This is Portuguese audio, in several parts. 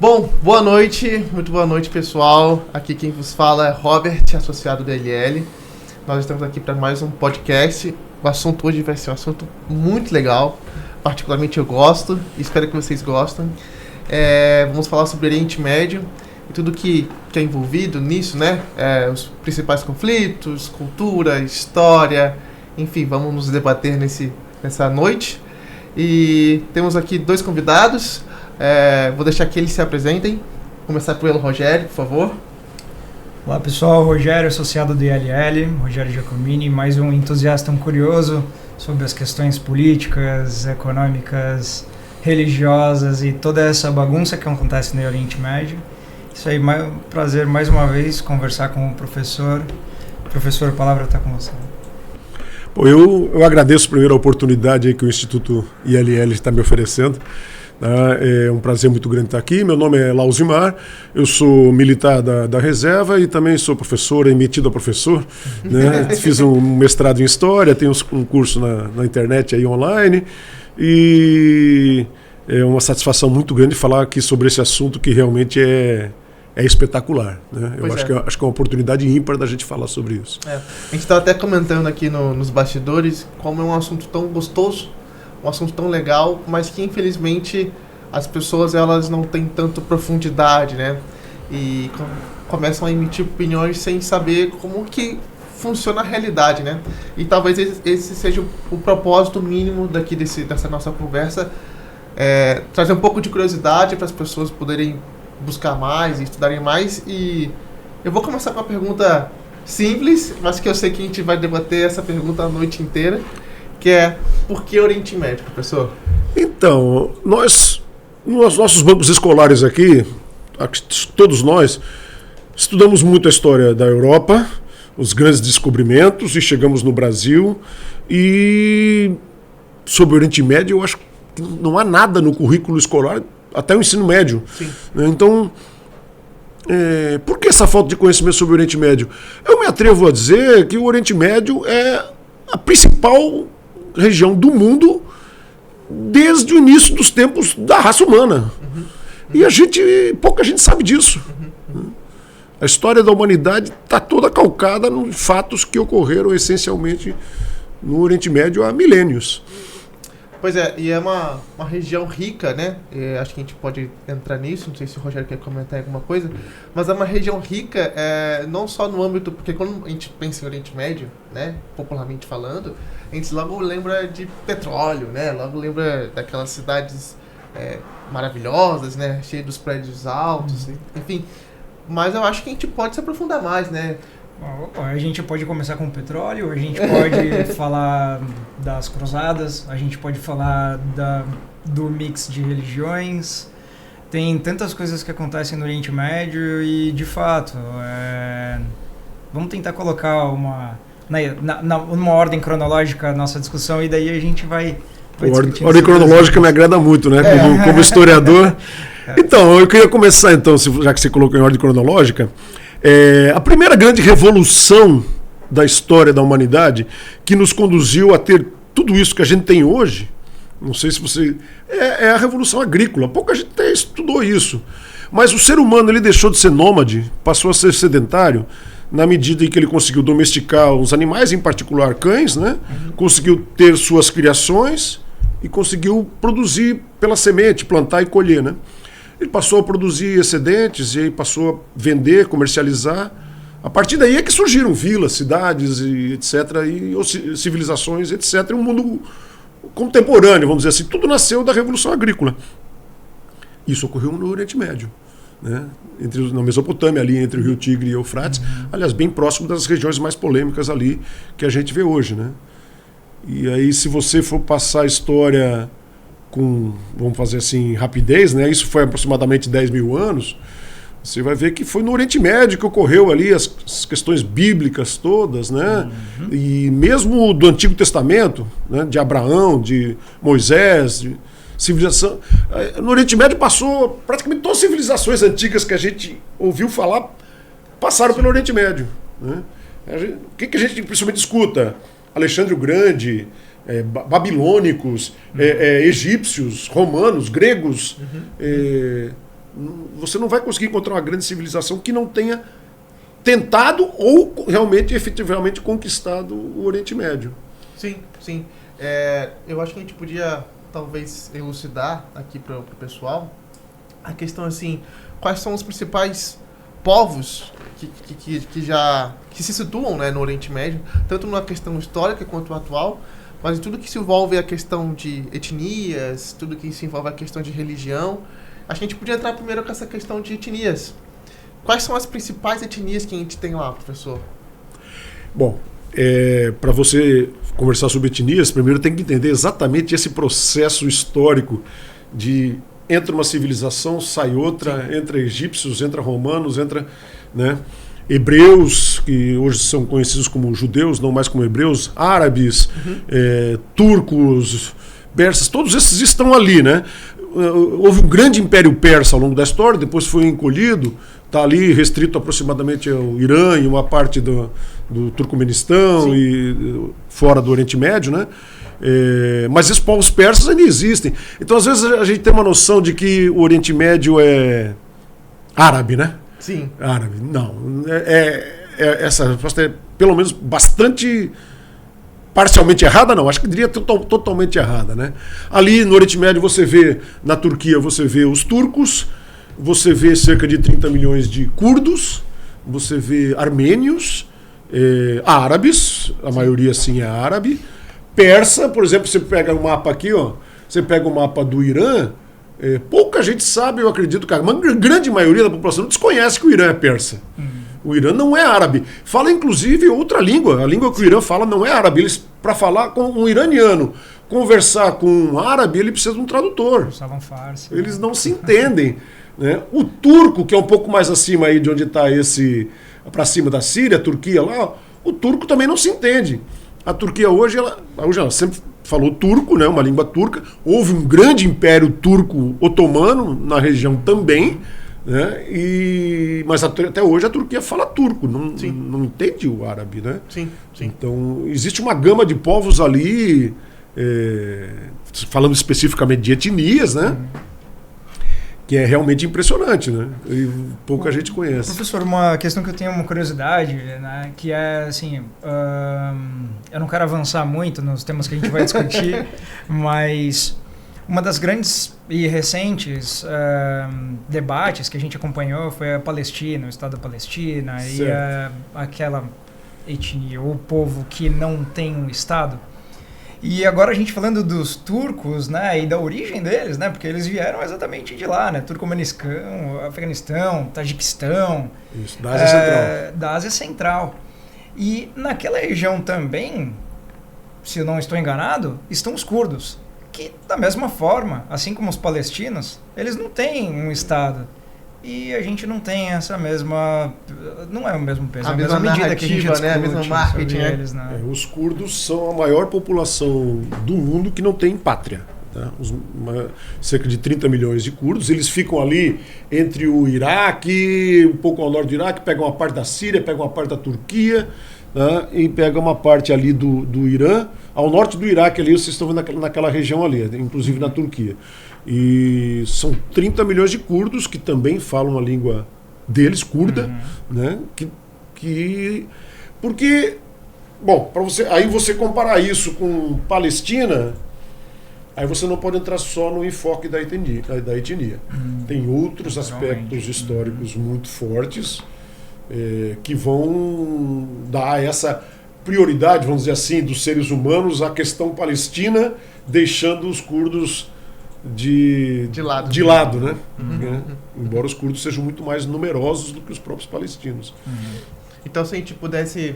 Bom, muito boa noite, pessoal. Aqui quem vos fala é Robert, associado do LL. Nós estamos aqui para mais um podcast. O assunto hoje vai ser um assunto muito legal, particularmente eu gosto e espero que vocês gostem. Vamos falar sobre o Oriente Médio e tudo que é envolvido nisso, né? Os principais conflitos, cultura, história, enfim, vamos nos debater nessa noite. E temos aqui dois convidados. Vou deixar que eles se apresentem. Vou começar pelo Rogério, por favor. Olá pessoal, Rogério, associado do ILL, Rogério Giacomini, mais um entusiasta, um curioso sobre as questões políticas, econômicas, religiosas e toda essa bagunça que acontece no Oriente Médio. Isso aí, prazer mais uma vez conversar com o professor. Professor, a palavra está com você. Bom, eu agradeço primeiro a oportunidade aí que o Instituto ILL está me oferecendo. É um prazer muito grande estar aqui. Meu nome é Lauzimar, eu sou militar da reserva e também sou professor, metido a professor. Né? Fiz um mestrado em História, tenho um curso na internet aí online e é uma satisfação muito grande falar aqui sobre esse assunto que realmente é espetacular. Né? Eu acho que é uma oportunidade ímpar da gente falar sobre isso. A gente estava até comentando aqui nos bastidores como é um assunto tão gostoso, um assunto tão legal, mas que infelizmente as pessoas elas não têm tanto profundidade, né? E começam a emitir opiniões sem saber como que funciona a realidade, né? E talvez esse seja o propósito mínimo dessa nossa conversa, trazer um pouco de curiosidade para as pessoas poderem buscar mais e estudarem mais. E eu vou começar com uma pergunta simples, mas que eu sei que a gente vai debater essa pergunta a noite inteira, que é: por que Oriente Médio, professor? Então, nos nossos bancos escolares aqui, todos nós, estudamos muito a história da Europa, os grandes descobrimentos, e chegamos no Brasil. E sobre o Oriente Médio, eu acho que não há nada no currículo escolar, até o ensino médio. Sim. Então, por que essa falta de conhecimento sobre o Oriente Médio? Eu me atrevo a dizer que o Oriente Médio é a principal região do mundo desde o início dos tempos da raça humana. E pouca gente sabe disso. A história da humanidade está toda calcada em fatos que ocorreram essencialmente no Oriente Médio há milênios. Pois é, e é uma região rica, né? Acho que a gente pode entrar nisso, não sei se o Rogério quer comentar alguma coisa, mas é uma região rica, não só no âmbito, porque quando a gente pensa em Oriente Médio, né, popularmente falando, a gente logo lembra de petróleo, né? Logo lembra daquelas cidades maravilhosas, né? Cheias dos prédios altos, enfim. Mas eu acho que a gente pode se aprofundar mais, né? A gente pode começar com o petróleo, a gente pode falar das cruzadas, a gente pode falar do mix de religiões. Tem tantas coisas que acontecem no Oriente Médio e, de fato, vamos tentar colocar numa ordem cronológica a nossa discussão, e daí a gente vai a ordem cronológica me agrada muito, né? Como historiador. Então, eu queria começar, já que você colocou em ordem cronológica, a primeira grande revolução da história da humanidade que nos conduziu a ter tudo isso que a gente tem hoje, não sei se você... é a Revolução Agrícola. Pouca gente estudou isso. Mas o ser humano ele deixou de ser nômade, passou a ser sedentário, na medida em que ele conseguiu domesticar os animais, em particular cães, né? Conseguiu ter suas criações e conseguiu produzir pela semente, plantar e colher, né? Ele passou a produzir excedentes e aí passou a vender, comercializar. A partir daí é que surgiram vilas, cidades, e etc., e civilizações, etc., um mundo contemporâneo, vamos dizer assim. Tudo nasceu da Revolução Agrícola. Isso ocorreu no Oriente Médio, né? Na Mesopotâmia, ali entre o Rio Tigre e o Eufrates, aliás, bem próximo das regiões mais polêmicas ali que a gente vê hoje, né? E aí, se você for passar a história com, vamos fazer assim, rapidez, né? Isso foi aproximadamente 10 mil anos, você vai ver que foi no Oriente Médio que ocorreu ali as questões bíblicas todas, né? E mesmo do Antigo Testamento, né? De Abraão, de Moisés, de civilização. No Oriente Médio passou praticamente todas as civilizações antigas que a gente ouviu falar, passaram pelo Oriente Médio, né? O que a gente principalmente escuta? Alexandre o Grande, babilônicos, egípcios, romanos, gregos, você não vai conseguir encontrar uma grande civilização que não tenha tentado ou realmente, efetivamente conquistado o Oriente Médio. Sim, sim. Eu acho que a gente podia, talvez, elucidar aqui para o pessoal a questão, assim, quais são os principais povos que se situam, né, no Oriente Médio, tanto na questão histórica quanto atual, mas tudo que se envolve a questão de etnias, tudo que se envolve a questão de religião. Acho que a gente podia entrar primeiro com essa questão de etnias. Quais são as principais etnias que a gente tem lá, professor? Bom, para você conversar sobre etnias, primeiro tem que entender exatamente esse processo histórico de entra uma civilização, sai outra, sim, entra egípcios, entra romanos, entra, né, hebreus, que hoje são conhecidos como judeus, não mais como hebreus, árabes, turcos, persas, todos esses estão ali, né? Houve um grande império persa ao longo da história, depois foi encolhido, está ali restrito aproximadamente ao Irã e uma parte do Turcomenistão, sim, e fora do Oriente Médio, né? Mas esses povos persas ainda existem. Então, às vezes, a gente tem uma noção de que o Oriente Médio é árabe, né? Sim. Árabe. Não. Essa resposta é, pelo menos, bastante parcialmente errada, não. Acho que diria totalmente errada, né? Ali no Oriente Médio você vê, na Turquia você vê os turcos, você vê cerca de 30 milhões de curdos, você vê armênios, árabes, a maioria sim é árabe, persa, por exemplo, você pega o mapa aqui, ó, você pega o mapa do Irã, pouca gente sabe, eu acredito, cara, uma grande maioria da população desconhece que o Irã é persa. O Irã não é árabe. Fala, inclusive, outra língua. A língua que o Irã fala não é árabe. Para falar com um iraniano, conversar com um árabe, ele precisa de um tradutor. Usavam farsi. Eles não se entendem. Né? O turco, que é um pouco mais acima aí de onde está esse, para cima da Síria, a Turquia lá, o turco também não se entende. A Turquia hoje ela sempre falou turco, né? Uma língua turca. Houve um grande império turco otomano na região também. Né? Mas até hoje a Turquia fala turco, não entende o árabe, né? Sim, sim. Então existe uma gama de povos ali, falando especificamente de etnias, né? Que é realmente impressionante, né? E pouca gente conhece. Professor, uma questão que eu tenho uma curiosidade, né? Que é assim, eu não quero avançar muito nos temas que a gente vai discutir, mas uma das grandes e recentes debates que a gente acompanhou foi a Palestina, o Estado da Palestina, certo, e aquela etnia, ou povo que não tem um Estado. E agora a gente falando dos turcos, né, e da origem deles, né, porque eles vieram exatamente de lá, né, Turcomenistão, Afeganistão, Tajiquistão. Isso, da Ásia Central. Da Ásia Central. E naquela região também, se eu não estou enganado, estão os curdos, que da mesma forma, assim como os palestinos, eles não têm um Estado. E a gente não tem essa mesma... Não é o mesmo peso, é a mesma medida que a gente discute, né? A mesma marketing, né? Eles, né? Os curdos são a maior população do mundo que não tem pátria. Tá? Cerca de 30 milhões de curdos. Eles ficam ali entre o Iraque, um pouco ao norte do Iraque, pegam uma parte da Síria, pegam uma parte da Turquia, tá? E pegam uma parte ali do Irã. Ao norte do Iraque, ali, vocês estão vendo naquela região ali, inclusive na Turquia. E são 30 milhões de curdos que também falam a língua deles, curda, né? Porque, bom, aí você comparar isso com Palestina, aí você não pode entrar só no enfoque da etnia. Tem outros aspectos históricos muito fortes que vão dar essa prioridade, vamos dizer assim, dos seres humanos à questão palestina, deixando os curdos de lado, né? Embora os curdos sejam muito mais numerosos do que os próprios palestinos. Então, se a gente pudesse,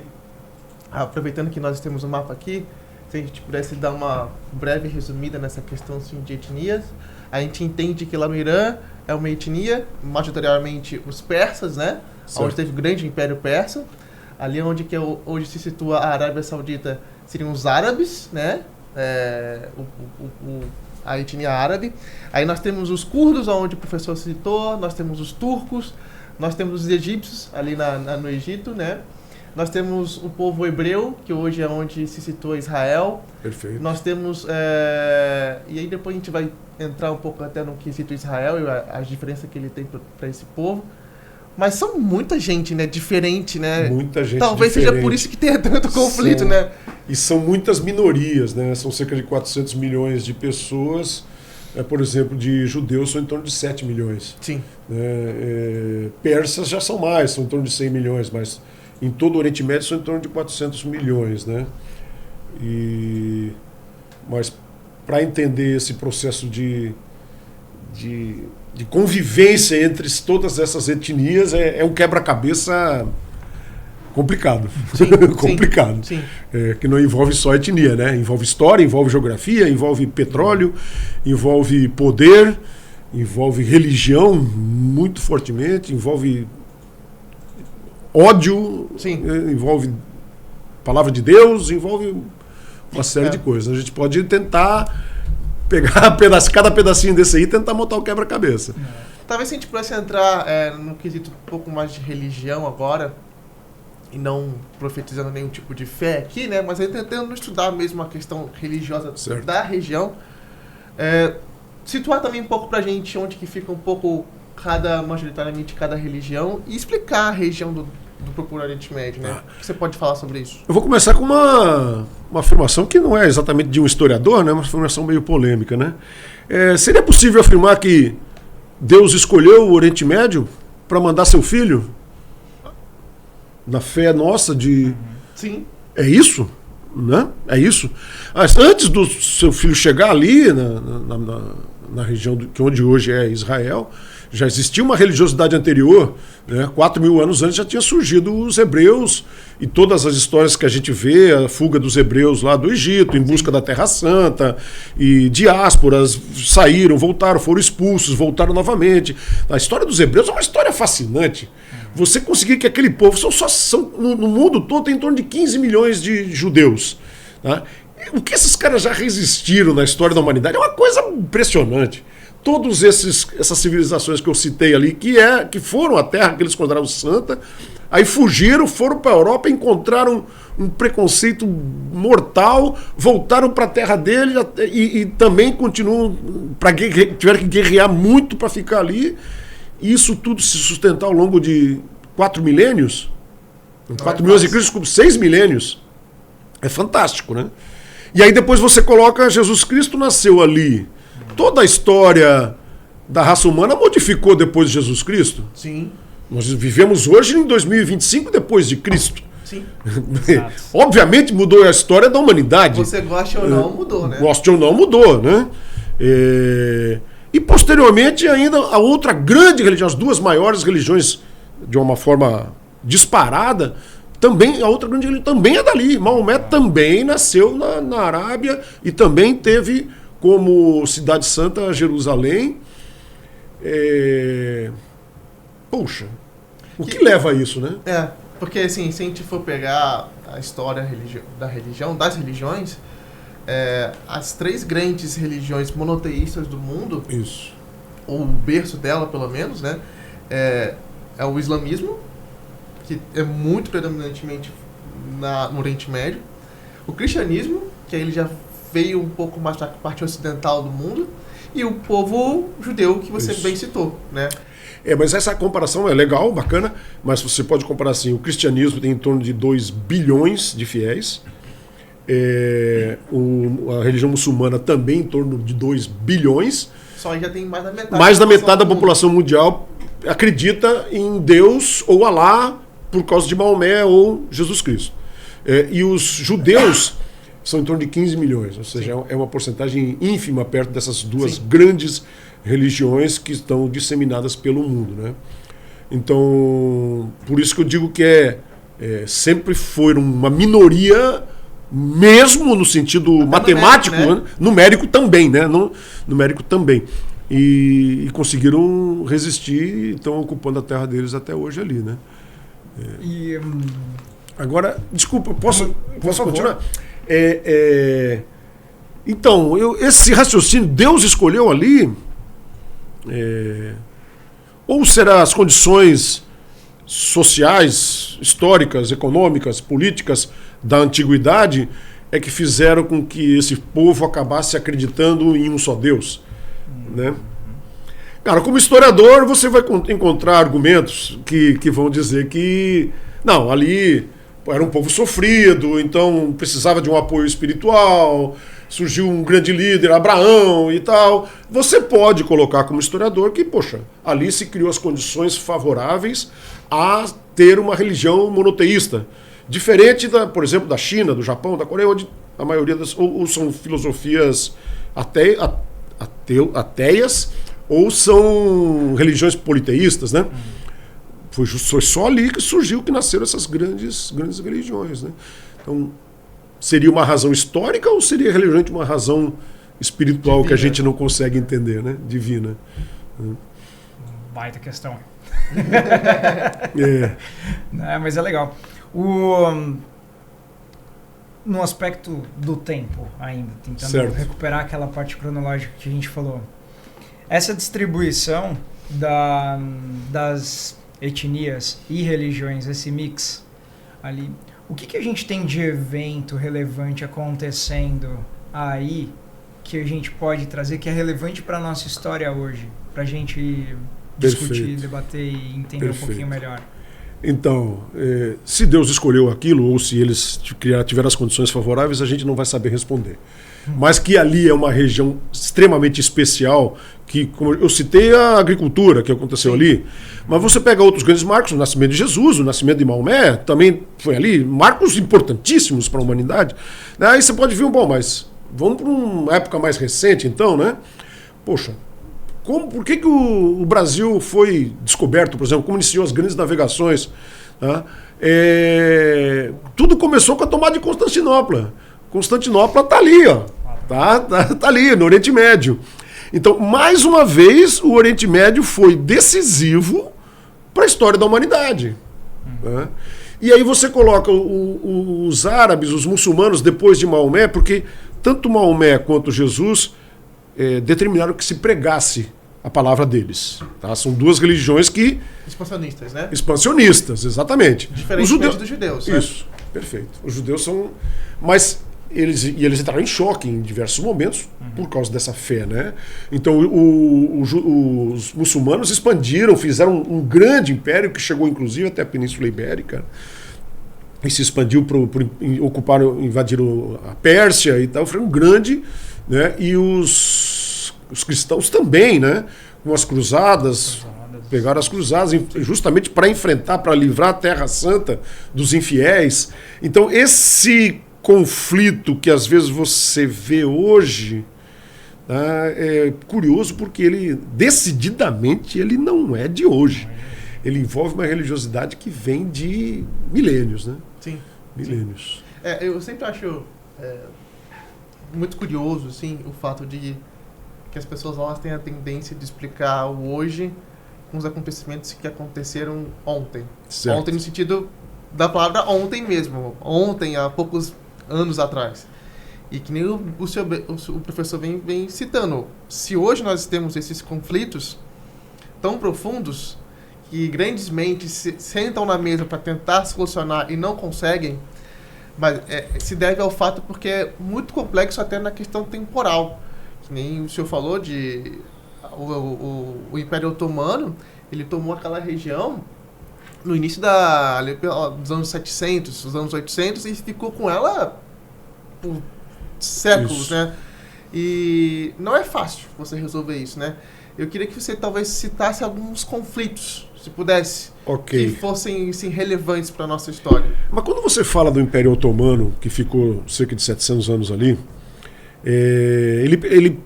aproveitando que nós temos um mapa aqui, se a gente pudesse dar uma breve resumida nessa questão assim, de etnias, a gente entende que lá no Irã é uma etnia, majoritariamente os persas, né? Certo. Onde teve o grande império persa. Ali onde hoje se situa a Arábia Saudita seriam os árabes, né? A etnia árabe. Aí nós temos os curdos, onde o professor citou, nós temos os turcos, nós temos os egípcios ali no Egito, né? Nós temos o povo hebreu, que hoje é onde se situa Israel. Perfeito. Nós temos... E aí depois a gente vai entrar um pouco até no quesito Israel e a diferença que ele tem para esse povo. Mas são muita gente, né? Diferente, né? Muita gente Talvez diferente. Seja por isso que tenha tanto conflito, né? E são muitas minorias, né? São cerca de 400 milhões de pessoas. Por exemplo, de judeus são em torno de 7 milhões. Sim. Persas já são mais, são em torno de 100 milhões, mas em todo o Oriente Médio são em torno de 400 milhões, né? Mas para entender esse processo de convivência entre todas essas etnias é um quebra-cabeça complicado. Sim, complicado. Sim. Que não envolve só etnia, né? Envolve história, envolve geografia, envolve petróleo, envolve poder, envolve religião muito fortemente, envolve ódio, envolve palavra de Deus, envolve uma série de coisas. A gente pode tentar pegar cada pedacinho desse aí e tentar montar o quebra-cabeça. Talvez se a gente pudesse entrar no quesito um pouco mais de religião agora, e não profetizando nenhum tipo de fé aqui, né? Mas tentando estudar mesmo a questão religiosa da região. Situar também um pouco pra gente onde que fica um pouco majoritariamente cada religião e explicar a região do Procura Oriente Médio, né? O que você pode falar sobre isso? Eu vou começar com uma afirmação que não é exatamente de um historiador, né? Uma afirmação meio polêmica, né? Seria possível afirmar que Deus escolheu o Oriente Médio para mandar seu filho? Na fé nossa de... Sim. É isso? Né? É isso. Mas antes do seu filho chegar ali, na região onde hoje é Israel, já existia uma religiosidade anterior, né? 4.000 anos antes já tinha surgido os hebreus e todas as histórias que a gente vê, a fuga dos hebreus lá do Egito, em busca da Terra Santa, e diásporas saíram, voltaram, foram expulsos, voltaram novamente. A história dos hebreus é uma história fascinante. Você conseguir que aquele povo no mundo todo tem em torno de 15 milhões de judeus. Tá? O que esses caras já resistiram na história da humanidade é uma coisa impressionante. Todas essas civilizações que eu citei ali, que foram à terra que eles consideravam santa, aí fugiram, foram para a Europa, encontraram um preconceito mortal, voltaram para a terra dele e também continuam, tiveram que guerrear muito para ficar ali. E isso tudo se sustentar ao longo de 4 milênios, 4 milhões de Cristo, 6 milênios. É fantástico, né? E aí depois você coloca Jesus Cristo nasceu ali. Toda a história da raça humana modificou depois de Jesus Cristo. Sim. Nós vivemos hoje em 2025 depois de Cristo. Sim. Obviamente mudou a história da humanidade. Você gosta ou não, mudou, né? Goste ou não, mudou, né? E posteriormente ainda a outra grande religião, as duas maiores religiões de uma forma disparada, também, a outra grande religião também é dali. Maomé também nasceu na Arábia e também teve como cidade santa Jerusalém. Poxa, o que leva a isso, né? Porque assim, se a gente for pegar a história das religiões, as 3 grandes religiões monoteístas do mundo, isso, ou o berço dela pelo menos, né, é o islamismo, que é muito predominantemente no Oriente Médio, o cristianismo, que aí ele já veio um pouco mais da parte ocidental do mundo, e o povo judeu, que você bem citou, né? Mas essa comparação é legal, bacana, mas você pode comparar assim, o cristianismo tem em torno de 2 bilhões de fiéis, a religião muçulmana também em torno de 2 bilhões. Só aí já tem mais da metade. Mais da metade da população mundial acredita em Deus ou Alá por causa de Maomé ou Jesus Cristo. E os judeus são em torno de 15 milhões, ou seja, é uma porcentagem ínfima perto dessas duas grandes religiões que estão disseminadas pelo mundo, né? Então, por isso que eu digo que sempre foi uma minoria, mesmo no sentido matemático, numérico também, né? Numérico também. E conseguiram resistir e estão ocupando a terra deles até hoje ali, né? Agora, desculpa, posso continuar? Então, esse raciocínio, Deus escolheu ali, ou será as condições sociais, históricas, econômicas, políticas da antiguidade é que fizeram com que esse povo acabasse acreditando em um só Deus, né? Cara, como historiador, você vai encontrar argumentos que vão dizer que não, ali era um povo sofrido, então precisava de um apoio espiritual, surgiu um grande líder, Abraão e tal. Você pode colocar como historiador que, poxa, ali se criou as condições favoráveis a ter uma religião monoteísta. Diferente, por exemplo, da China, do Japão, da Coreia, onde a maioria ou são filosofias ateias ou são religiões politeístas, né? Foi só ali que surgiu, que nasceram essas grandes religiões, né? Então, seria uma razão histórica ou seria realmente uma razão espiritual divina, que a gente não consegue entender, né? Divina. Baita questão. Mas é legal. No aspecto do tempo ainda, tentando recuperar aquela parte cronológica que a gente falou. Essa distribuição das etnias e religiões, esse mix ali, o que a gente tem de evento relevante acontecendo aí que a gente pode trazer, que é relevante para a nossa história hoje, para a gente discutir, debater e entender um pouquinho melhor? Então, se Deus escolheu aquilo, ou se eles tiveram as condições favoráveis, a gente não vai saber responder. Mas que ali é uma região extremamente especial, que, como eu citei, a agricultura que aconteceu ali, mas você pega outros grandes marcos, o nascimento de Jesus, o nascimento de Maomé, também foi ali, marcos importantíssimos para a humanidade. Aí você pode ver, mas vamos para uma época mais recente, então, né? Poxa, por que o Brasil foi descoberto, por exemplo, como iniciou as grandes navegações? Tá? Tudo começou com a tomada de Constantinopla. Constantinopla está ali, ó. Tá ali, no Oriente Médio. Então, mais uma vez, o Oriente Médio foi decisivo para a história da humanidade. Né? E aí você coloca os árabes, os muçulmanos, depois de Maomé, porque tanto Maomé quanto Jesus determinaram que se pregasse a palavra deles. Tá? São duas religiões que... Expansionistas, né? Expansionistas, exatamente. Diferentemente dos judeus. Isso, perfeito. Os judeus são... Mas eles entraram em choque em diversos momentos por causa dessa fé, né? Então os muçulmanos expandiram, fizeram um grande império que chegou inclusive até a Península Ibérica e se expandiu invadiram a Pérsia e tal, foi um grande, né? E os cristãos também, né? Com as cruzadas, pegaram as cruzadas justamente para enfrentar, para livrar a Terra Santa dos infiéis. Então esse conflito que às vezes você vê hoje, tá, é curioso porque ele decididamente ele não é de hoje. Ele envolve uma religiosidade que vem de milênios, né? Sim. Milênios. Eu sempre acho muito curioso, assim, o fato de que as pessoas elas têm a tendência de explicar o hoje com os acontecimentos que aconteceram ontem. Certo. Ontem no sentido da palavra ontem mesmo. Ontem, há poucos anos atrás. E que nem o professor vem citando. Se hoje nós temos esses conflitos tão profundos que grandes mentes sentam na mesa para tentar solucionar e não conseguem, mas se deve ao fato porque é muito complexo até na questão temporal. Que nem o senhor falou de o Império Otomano, ele tomou aquela região no início dos anos 700, dos anos 800, e ficou com ela por séculos, isso, né? E não é fácil você resolver isso, né? Eu queria que você talvez citasse alguns conflitos, se pudesse, que fossem assim, relevantes para a nossa história. Mas quando você fala do Império Otomano, que ficou cerca de 700 anos ali, ele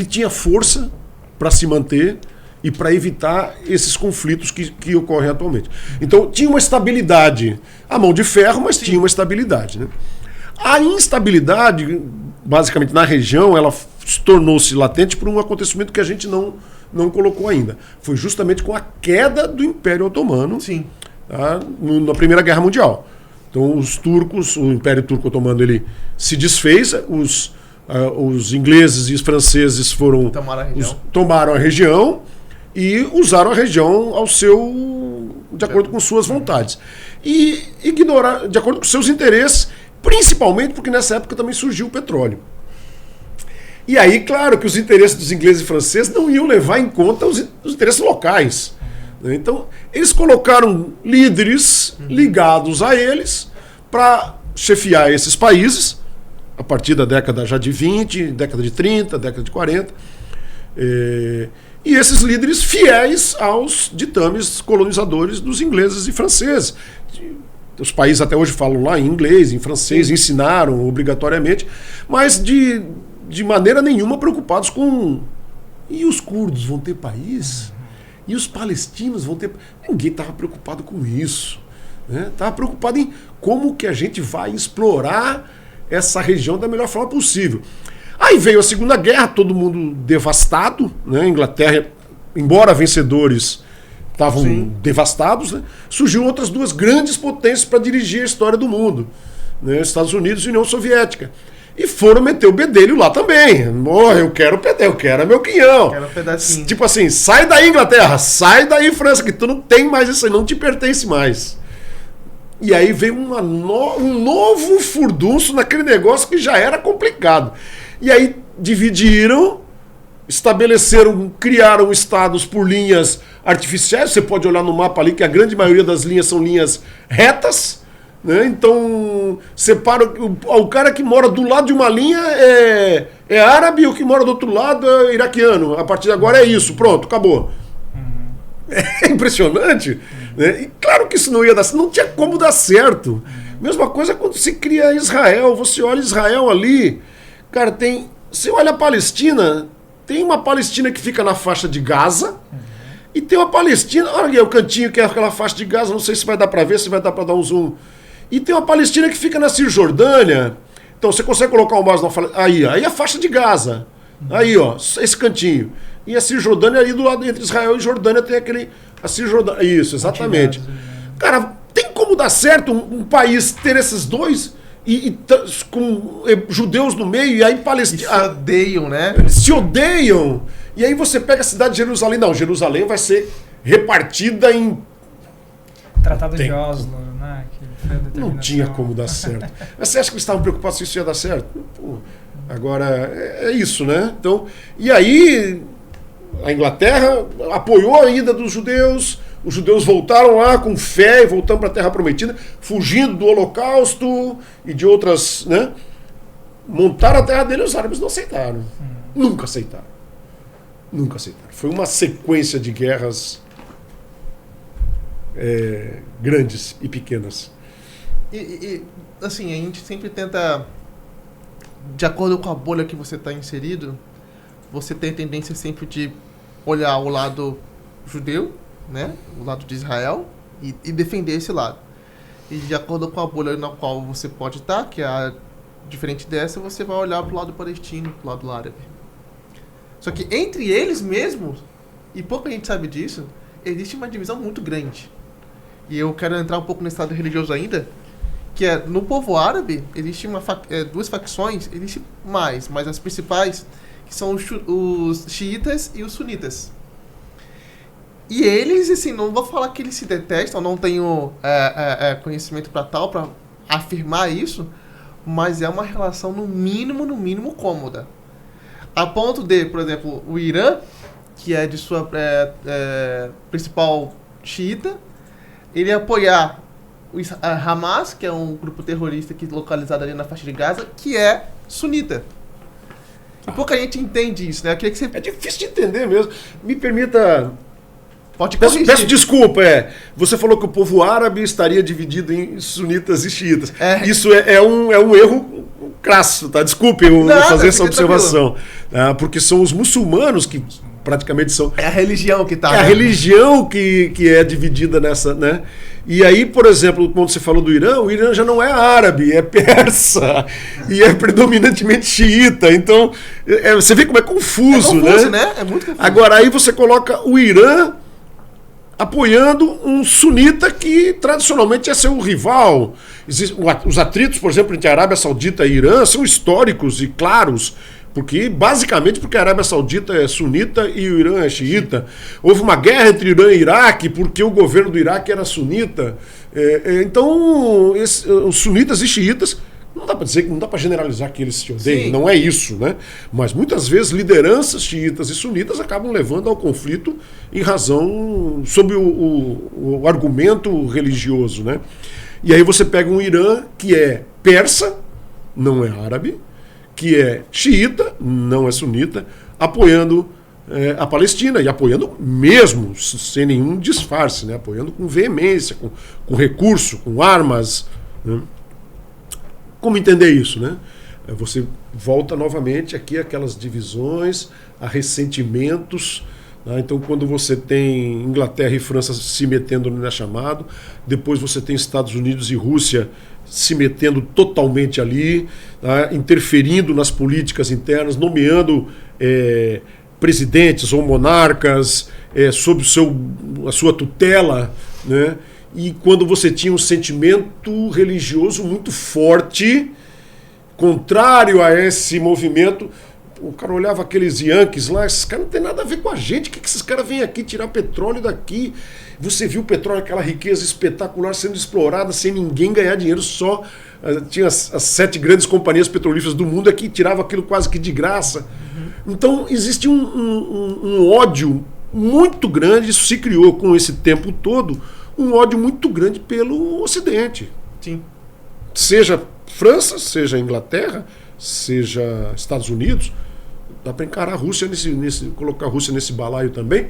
tinha força para se manter e para evitar esses conflitos que ocorrem atualmente. Então, tinha uma estabilidade. A mão de ferro, mas tinha uma estabilidade. Né? A instabilidade, basicamente, na região, ela tornou-se latente por um acontecimento que a gente não colocou ainda. Foi justamente com a queda do Império Otomano, tá? Na Primeira Guerra Mundial. Então, os turcos, o Império Turco-Otomano, ele se desfez, os ingleses e os franceses tomaram a região e usaram a região ao seu de acordo com suas vontades. E ignorar de acordo com seus interesses, principalmente porque nessa época também surgiu o petróleo. E aí, claro que os interesses dos ingleses e franceses não iam levar em conta os interesses locais. Então, eles colocaram líderes ligados a eles para chefiar esses países, a partir da década já de 20, década de 30, década de 40. E esses líderes fiéis aos ditames colonizadores dos ingleses e franceses. Os países até hoje falam lá em inglês, em francês, ensinaram obrigatoriamente, mas de maneira nenhuma preocupados com... E os curdos vão ter país? E os palestinos vão ter... Ninguém estava preocupado com isso. Estava preocupado em como que a gente vai explorar essa região da melhor forma possível. Aí veio a Segunda Guerra, todo mundo devastado, né? Inglaterra, embora vencedores, estavam devastados, né? Surgiram outras duas grandes potências para dirigir a história do mundo, né? Estados Unidos e União Soviética. E foram meter o bedelho lá também. Eu quero meu quinhão. Quero um pedacinho. Tipo assim, sai daí, Inglaterra, sai daí, França, que tu não tem mais isso aí, não te pertence mais. E aí veio um novo furdunço naquele negócio que já era complicado. E aí dividiram, estabeleceram, criaram estados por linhas artificiais. Você pode olhar no mapa ali que a grande maioria das linhas são linhas retas, né? Então, separa o cara que mora do lado de uma linha é árabe e o que mora do outro lado é iraquiano. A partir de agora é isso, pronto, acabou. É impressionante. Né? E claro que isso não ia dar certo, não tinha como dar certo. Mesma coisa quando se cria Israel. Você olha Israel ali, cara, você olha a Palestina, tem uma Palestina que fica na faixa de Gaza, e tem uma Palestina, olha aí o cantinho que é aquela faixa de Gaza, não sei se vai dar para ver, se vai dar para dar um zoom. E tem uma Palestina que fica na Cisjordânia. Então você consegue colocar o mouse na faixa, aí a faixa de Gaza. Aí, ó, esse cantinho. E a Cisjordânia ali do lado entre Israel e Jordânia tem aquele... A Cisjordânia... Isso, exatamente. Cara, tem como dar certo um país ter esses dois com judeus no meio e aí palestinos... Se odeiam, né? Eles se odeiam. E aí você pega a cidade de Jerusalém. Não, Jerusalém vai ser repartida em... Tratado de Oslo, né? Não tinha como dar certo. Mas você acha que eles estavam preocupados se isso ia dar certo? Pô, agora, é isso, né? Então, e aí... A Inglaterra apoiou a ida dos judeus, os judeus voltaram lá com fé e voltando para a Terra Prometida, fugindo do Holocausto e de outras, né? Montaram a terra dele e os árabes não aceitaram. Nunca aceitaram. Nunca aceitaram. Foi uma sequência de guerras grandes e pequenas. E, assim, a gente sempre tenta, de acordo com a bolha que você está inserido, você tem a tendência sempre de olhar o lado judeu, né? O lado de Israel, e defender esse lado. E de acordo com a bolha na qual você pode estar, que é diferente dessa, você vai olhar para o lado palestino, para o lado árabe. Só que entre eles mesmos, e pouca gente sabe disso, existe uma divisão muito grande. E eu quero entrar um pouco nesse lado religioso ainda, que é, no povo árabe, existe duas facções, existe mais, mas as principais... que são os xiitas e os sunitas. E eles, assim, não vou falar que eles se detestam, não tenho conhecimento para afirmar isso, mas é uma relação no mínimo cômoda. A ponto de, por exemplo, o Irã, que é de sua principal xiita, ele apoiar o Hamas, que é um grupo terrorista que é localizado ali na faixa de Gaza, que é sunita. E pouca gente entende isso, né? Eu queria que você... É difícil de entender mesmo. Me permita... Pode peço desculpa, Você falou que o povo árabe estaria dividido em sunitas e xiitas. Isso é um erro crasso, tá? Desculpe eu fazer essa observação. Porque são os muçulmanos que praticamente são... É a religião que está... É a religião que é dividida nessa, né? E aí, por exemplo, quando você falou do Irã, o Irã já não é árabe, é persa. E é predominantemente xiita. Então, você vê como é confuso, né? É muito confuso. Agora, aí você coloca o Irã apoiando um sunita que tradicionalmente é seu rival. Os atritos, por exemplo, entre a Arábia Saudita e Irã são históricos e claros. Basicamente porque a Arábia Saudita é sunita e o Irã é xiita. Houve uma guerra entre Irã e Iraque porque o governo do Iraque era sunita. Então, os sunitas e xiitas, não dá para dizer, não dá para generalizar que eles se odeiam, não é isso, né? Mas muitas vezes lideranças xiitas e sunitas acabam levando ao conflito em razão, sob o argumento religioso, né? E aí você pega um Irã que é persa, não é árabe, que é xiita, não é sunita, apoiando a Palestina, e apoiando mesmo, sem nenhum disfarce, né? Apoiando com veemência, com recurso, com armas, né? Como entender isso, né? Você volta novamente aqui àquelas divisões, a ressentimentos, né? Então, quando você tem Inglaterra e França se metendo no chamado, depois você tem Estados Unidos e Rússia se metendo totalmente ali, tá? Interferindo nas políticas internas, nomeando presidentes ou monarcas sob a sua tutela, né? E quando você tinha um sentimento religioso muito forte, contrário a esse movimento, o cara olhava aqueles Yankees lá, esses caras não tem nada a ver com a gente, o que esses caras vêm aqui tirar petróleo daqui? Você viu o petróleo, aquela riqueza espetacular sendo explorada sem ninguém ganhar dinheiro, só tinha as 7 grandes companhias petrolíferas do mundo aqui, tirava aquilo quase que de graça. Então existe um ódio muito grande, isso se criou com esse tempo todo, um ódio muito grande pelo Ocidente. Sim. Seja França, seja Inglaterra, seja Estados Unidos, dá para encarar a Rússia colocar a Rússia nesse balaio também.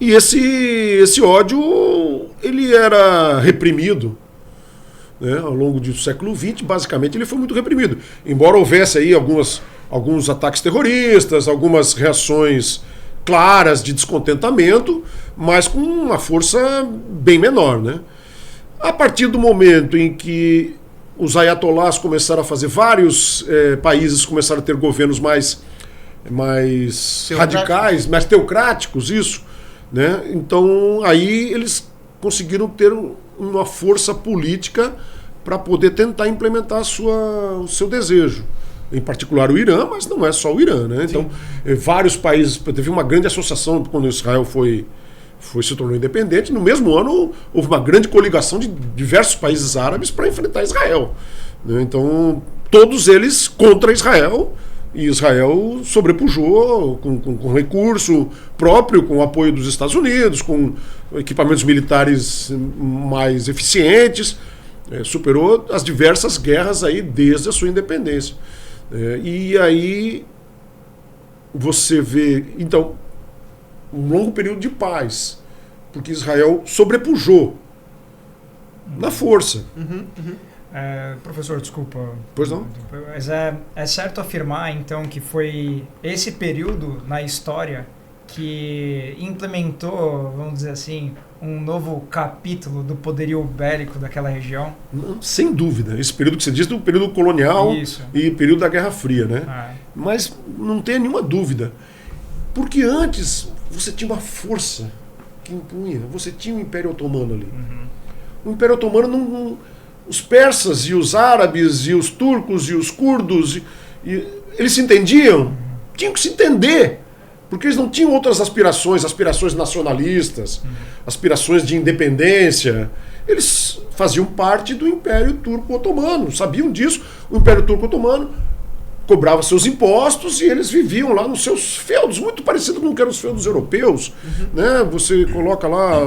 E esse ódio, ele era reprimido, né, ao longo do século XX, basicamente ele foi muito reprimido. Embora houvesse aí alguns ataques terroristas, algumas reações claras de descontentamento, mas com uma força bem menor, né? A partir do momento em que os ayatolás começaram a fazer, vários países começaram a ter governos mais radicais, mais teocráticos, isso, né? Então aí eles conseguiram ter uma força política para poder tentar implementar o seu desejo. Em particular o Irã, mas não é só o Irã, né? Então, vários países, teve uma grande associação quando Israel se tornou independente. No mesmo ano, houve uma grande coligação de diversos países árabes para enfrentar Israel, né? Então, todos eles contra Israel, e Israel sobrepujou com recurso próprio, com o apoio dos Estados Unidos, com equipamentos militares mais eficientes, superou as diversas guerras aí desde a sua independência. E aí você vê, então, um longo período de paz, porque Israel sobrepujou na força. Professor, desculpa. Pois não? Mas é certo afirmar, então, que foi esse período na história que implementou, vamos dizer assim, um novo capítulo do poderio bélico daquela região? Sem dúvida. Esse período que você disse é o período colonial. Isso. E período da Guerra Fria, né? Mas não tenha nenhuma dúvida. Porque antes você tinha uma força que impunha. Você tinha o Império Otomano ali. O Império Otomano os persas e os árabes e os turcos e os curdos, eles se entendiam? Tinham que se entender. Porque eles não tinham outras aspirações nacionalistas, aspirações de independência. Eles faziam parte do Império Turco-Otomano, sabiam disso. O Império Turco-Otomano cobrava seus impostos e eles viviam lá nos seus feudos, muito parecido com o que eram os feudos europeus. Né? Você coloca lá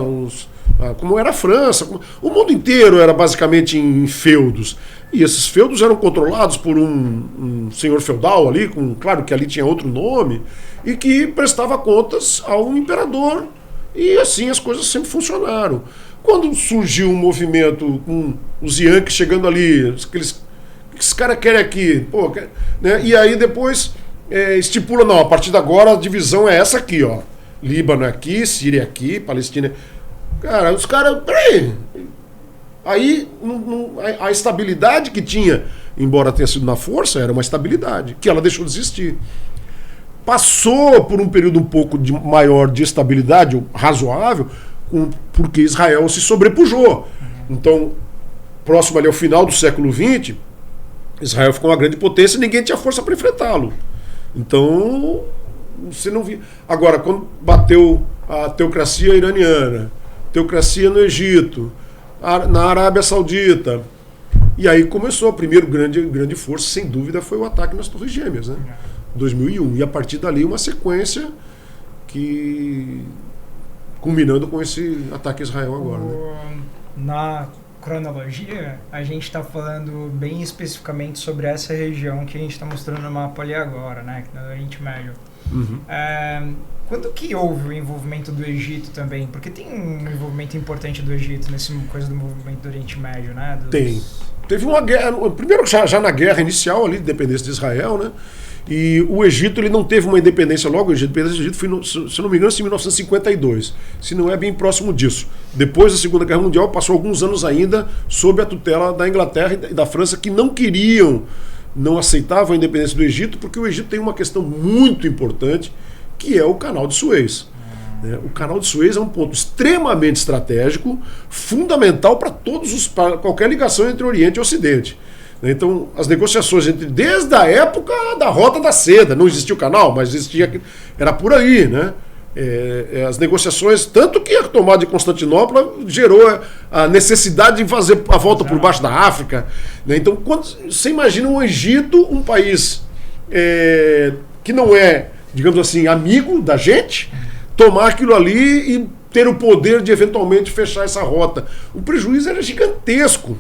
como era a França. O mundo inteiro era basicamente em feudos. E esses feudos eram controlados por um senhor feudal ali, claro que ali tinha outro nome, e que prestava contas ao imperador. E assim as coisas sempre funcionaram. Quando surgiu um movimento com os Yankees chegando ali, o que esses caras querem aqui? Né? E aí depois estipula, não, a partir de agora a divisão é essa aqui, ó. Líbano é aqui, Síria é aqui, Palestina. Cara, os caras, peraí. Aí a estabilidade que tinha, embora tenha sido na força, era uma estabilidade, que ela deixou de existir. Passou por um período um pouco maior de estabilidade, razoável, porque Israel se sobrepujou. Então, próximo ali ao final do século XX, Israel ficou uma grande potência e ninguém tinha força para enfrentá-lo. Então, você não via. Agora, quando bateu a teocracia iraniana, teocracia no Egito, na Arábia Saudita, e aí começou a primeira grande força, sem dúvida, foi o ataque nas Torres Gêmeas, né? 2001. E a partir dali uma sequência que culminando com esse ataque a Israel agora. Né? Na cronologia, a gente está falando bem especificamente sobre essa região que a gente está mostrando no mapa ali agora, né? No Oriente Médio. Uhum. Quando que houve o envolvimento do Egito também? Porque tem um envolvimento importante do Egito nesse coisa do movimento do Oriente Médio, né? Tem. Teve uma guerra, primeiro já na guerra inicial ali, de independência de Israel, né? E o Egito ele não teve uma independência logo, a independência do Egito foi, se não me engano, em 1952, se não é bem próximo disso. Depois da Segunda Guerra Mundial, passou alguns anos ainda sob a tutela da Inglaterra e da França, que não aceitavam a independência do Egito, porque o Egito tem uma questão muito importante, que é o Canal de Suez. O Canal de Suez é um ponto extremamente estratégico, fundamental para qualquer ligação entre Oriente e Ocidente. Então, as negociações desde a época da Rota da Seda, não existia o canal, mas existia, era por aí, né? As negociações, tanto que a tomada de Constantinopla gerou a necessidade de fazer a volta por baixo da África. Né? Então, você imagina o Egito, um país que não é, digamos assim, amigo da gente, tomar aquilo ali e ter o poder de eventualmente fechar essa rota. O prejuízo era gigantesco.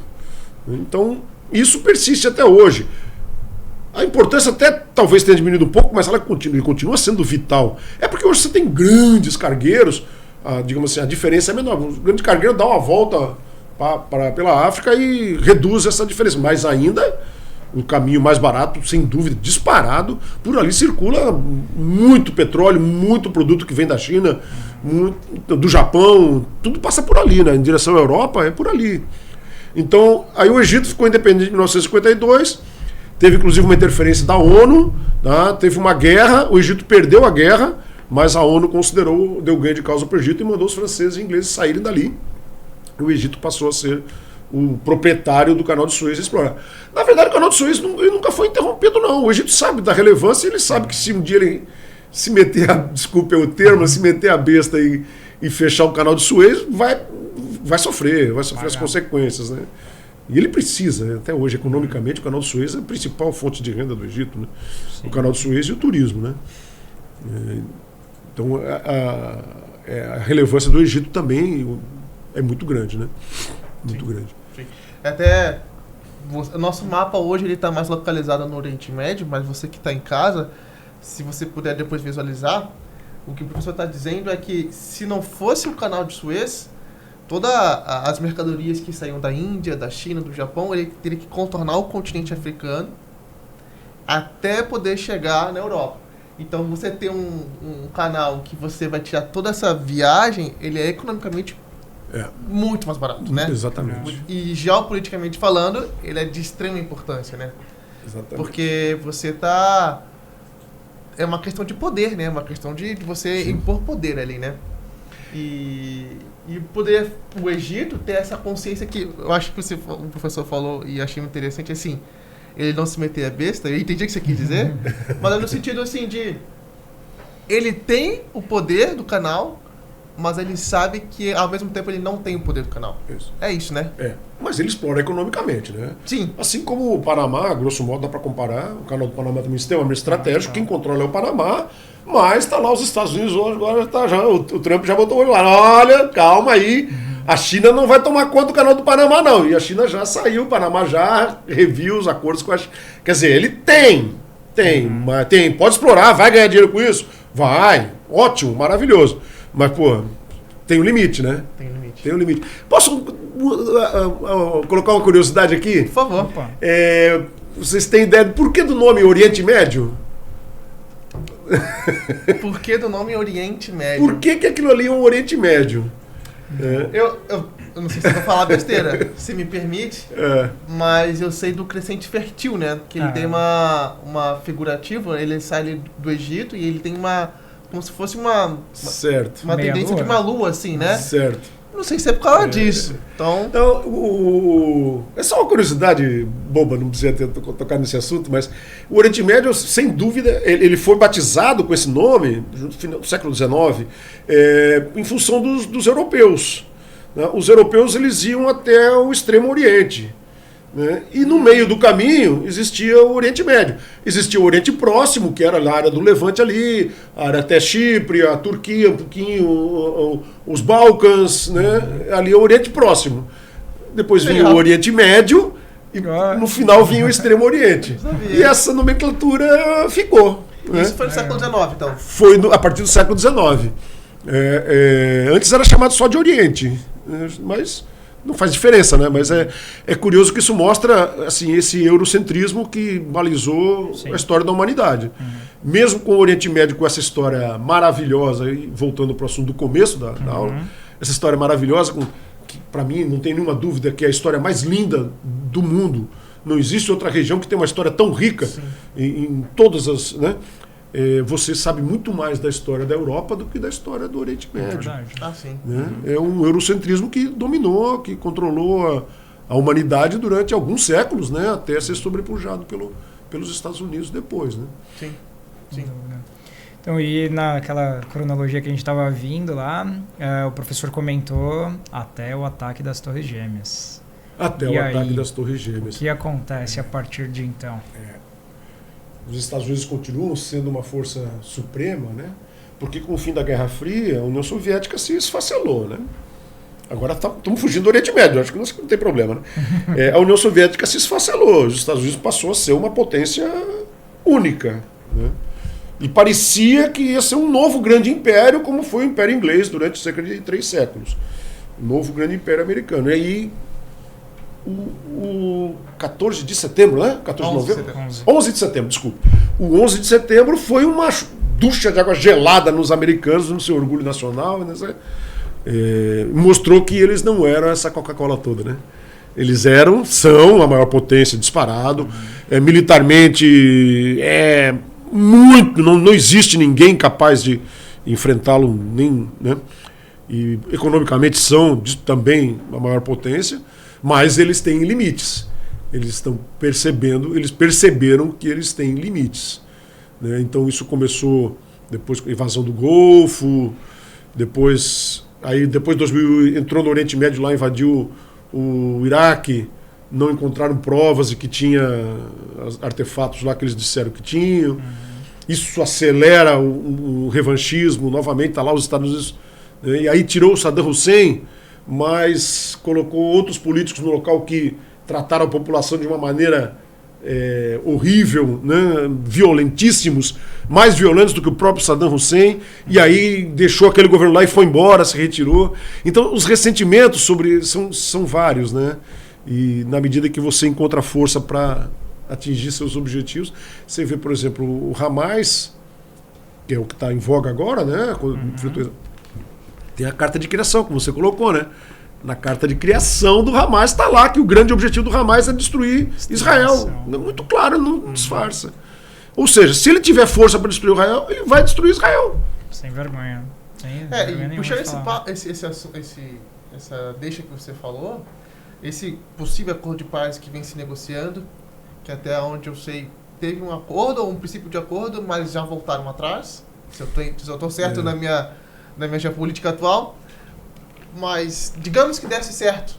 Então, isso persiste até hoje. A importância até talvez tenha diminuído um pouco, mas ela continua sendo vital. É porque hoje você tem grandes cargueiros, digamos assim, a diferença é menor. O grande cargueiro dá uma volta pela África e reduz essa diferença. Mas ainda, o caminho mais barato, sem dúvida, disparado, por ali circula muito petróleo, muito produto que vem da China, do Japão, tudo passa por ali, né? Em direção à Europa, é por ali. Então, aí o Egito ficou independente em 1952, teve inclusive uma interferência da ONU, tá? Teve uma guerra, o Egito perdeu a guerra, mas a ONU deu ganho de causa para o Egito e mandou os franceses e ingleses saírem dali. E o Egito passou a ser o proprietário do Canal de Suez e explorar. Na verdade, o Canal de Suez ele nunca foi interrompido, não. O Egito sabe da relevância, ele sabe que se um dia ele se meter, desculpe o termo, se meter a besta e fechar o Canal de Suez, vai sofrer as consequências, né? E ele precisa, até hoje, economicamente, o Canal de Suez é a principal fonte de renda do Egito, né? O Canal de Suez e o turismo, né? Então, a relevância do Egito também é muito grande, né? Muito grande. Sim. Até o nosso mapa hoje está mais localizado no Oriente Médio, mas você que está em casa, se você puder depois visualizar, o que o professor está dizendo é que se não fosse o Canal de Suez, todas as mercadorias que saíam da Índia, da China, do Japão, ele teria que contornar o continente africano até poder chegar na Europa. Então, você ter um canal que você vai tirar toda essa viagem, ele é economicamente muito mais barato, né? Exatamente. E geopoliticamente falando, ele é de extrema importância, né? Exatamente. Porque você tá... É uma questão de poder, né? Uma questão de você impor poder ali, né? E poder o Egito ter essa consciência que eu acho que o professor falou e achei muito interessante, assim, ele não se meter a besta, eu entendi o que você quis dizer, mas é no sentido assim de ele tem o poder do canal, mas ele sabe que ao mesmo tempo ele não tem o poder do canal. Isso. É isso, né? Mas ele explora economicamente, né? Sim. Assim como o Panamá, grosso modo, dá para comparar, o canal do Panamá também tem um estratégico, quem controla é o Panamá, mas está lá os Estados Unidos hoje, agora tá já, o Trump já botou o olho lá, olha, calma aí, a China não vai tomar conta do canal do Panamá não, e a China já saiu, o Panamá já reviu os acordos com a China. Quer dizer, ele pode explorar, vai ganhar dinheiro com isso? Vai, ótimo, maravilhoso, mas pô, tem um limite, né? Tem um limite. Posso colocar uma curiosidade aqui? Por favor. Vocês têm ideia do porquê do nome Oriente Médio? Por que do nome Oriente Médio? Por que aquilo ali é um Oriente Médio? Eu não sei se eu vou falar besteira, se me permite, mas eu sei do Crescente Fértil, né? Que ele tem uma figurativa, ele sai ali do Egito e ele tem como se fosse uma certo. Uma tendência de uma lua, assim, né? Certo. Não sei se é por causa disso. Então, É só uma curiosidade boba, não precisa tocar nesse assunto, mas o Oriente Médio, sem dúvida, ele foi batizado com esse nome no final do século XIX em função dos europeus. Né? Os europeus eles iam até o Extremo Oriente. Né? E no meio do caminho existia o Oriente Médio. Existia o Oriente Próximo, que era a área do Levante ali, a área até Chipre, a Turquia, um pouquinho, os Balcãs, né? Ali é o Oriente Próximo. Depois vinha o Oriente Médio e no final vinha o Extremo Oriente. E essa nomenclatura ficou. Né? Isso foi no século XIX, então? Foi a partir do século XIX. Antes era chamado só de Oriente, mas... Não faz diferença, né? Mas é curioso que isso mostra assim, esse eurocentrismo que balizou a história da humanidade. Mesmo com o Oriente Médio, com essa história maravilhosa, e voltando para o assunto do começo da aula, essa história maravilhosa, que para mim não tem nenhuma dúvida que é a história mais linda do mundo. Não existe outra região que tenha uma história tão rica em todas as... Né? Você sabe muito mais da história da Europa do que da história do Oriente Médio. Né? É um eurocentrismo que dominou, que controlou a humanidade durante alguns séculos, né? Até ser sobrepujado pelos Estados Unidos depois. Né? Sim. Então, e naquela cronologia que a gente estava vindo lá, o professor comentou até o ataque das Torres Gêmeas. Até o ataque das Torres Gêmeas. O que acontece a partir de então? Os Estados Unidos continuam sendo uma força suprema, né? Porque com o fim da Guerra Fria, a União Soviética se esfacelou, né? Agora estamos fugindo do Oriente Médio, acho que não tem problema, né? A União Soviética se esfacelou, os Estados Unidos passou a ser uma potência única, né? E parecia que ia ser um novo grande império, como foi o Império Inglês durante cerca de 3 séculos. Um novo grande império americano. E aí, o 14 de setembro, né? 14 de novembro? 11 de setembro, desculpa. O 11 de setembro foi uma ducha de água gelada nos americanos, no seu orgulho nacional, né? Mostrou que eles não eram essa Coca-Cola toda, né? Eles são a maior potência disparado, militarmente muito, não existe ninguém capaz de enfrentá-lo, nem, né? E economicamente são também a maior potência, mas eles têm limites. Eles perceberam que eles têm limites. Né? Então isso começou depois com a invasão do Golfo, depois de 2000 entrou no Oriente Médio lá, invadiu o Iraque, não encontraram provas de que tinha artefatos lá que eles disseram que tinham. Isso acelera o revanchismo, novamente está lá os Estados Unidos, né? E aí tirou o Saddam Hussein, mas colocou outros políticos no local que trataram a população de uma maneira horrível, né? Violentíssimos, mais violentos do que o próprio Saddam Hussein, e aí deixou aquele governo lá e foi embora, se retirou. Então os ressentimentos são vários, né? E na medida que você encontra força para atingir seus objetivos, você vê, por exemplo, o Hamas, que é o que está em voga agora, né? Tem a carta de criação, como você colocou, né? Na carta de criação do Hamas está lá que o grande objetivo do Hamas é destruir Israel. Muito claro, não disfarça. Ou seja, se ele tiver força para destruir Israel, ele vai destruir Israel. Sem vergonha. E puxando essa deixa que você falou, esse possível acordo de paz que vem se negociando, que até onde eu sei teve um acordo ou um princípio de acordo, mas já voltaram atrás. Se eu estou certo na minha geopolítica atual, mas digamos que desse certo,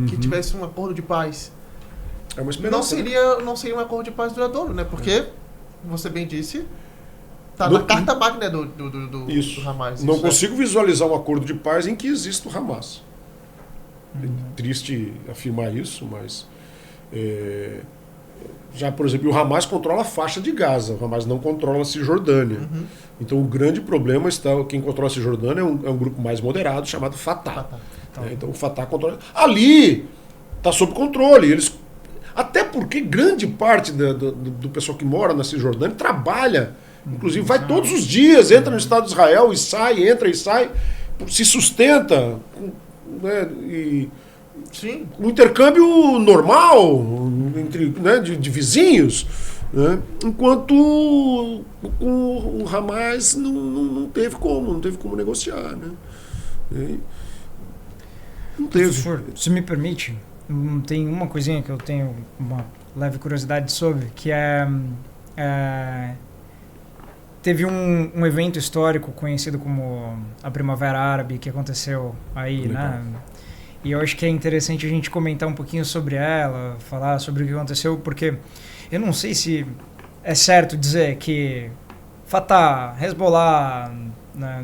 que tivesse um acordo de paz, é uma esperança, não seria um acordo de paz duradouro, né? Porque, você bem disse, está na carta magna do Hamas. Não consigo visualizar um acordo de paz em que exista o Hamas. É triste afirmar isso, mas já, por exemplo, o Hamas controla a faixa de Gaza, o Hamas não controla a Cisjordânia. Então o grande problema quem controla a Cisjordânia é um grupo mais moderado chamado Fatah. Então o Fatah controla. Ali está sob controle. Até porque grande parte do pessoal que mora na Cisjordânia trabalha, inclusive vai todos os dias, entra no Estado de Israel e sai, entra e sai, se sustenta, né, e sim, um intercâmbio normal entre, né, de vizinhos, né, enquanto o Hamas não teve como negociar, né. Não teve. Professor, se me permite, tem uma coisinha que eu tenho uma leve curiosidade sobre, que teve um evento histórico conhecido como a Primavera Árabe, que aconteceu aí, Legal. né? E eu acho que é interessante a gente comentar um pouquinho sobre ela, falar sobre o que aconteceu, porque eu não sei se é certo dizer que Fatah, Hezbollah, né,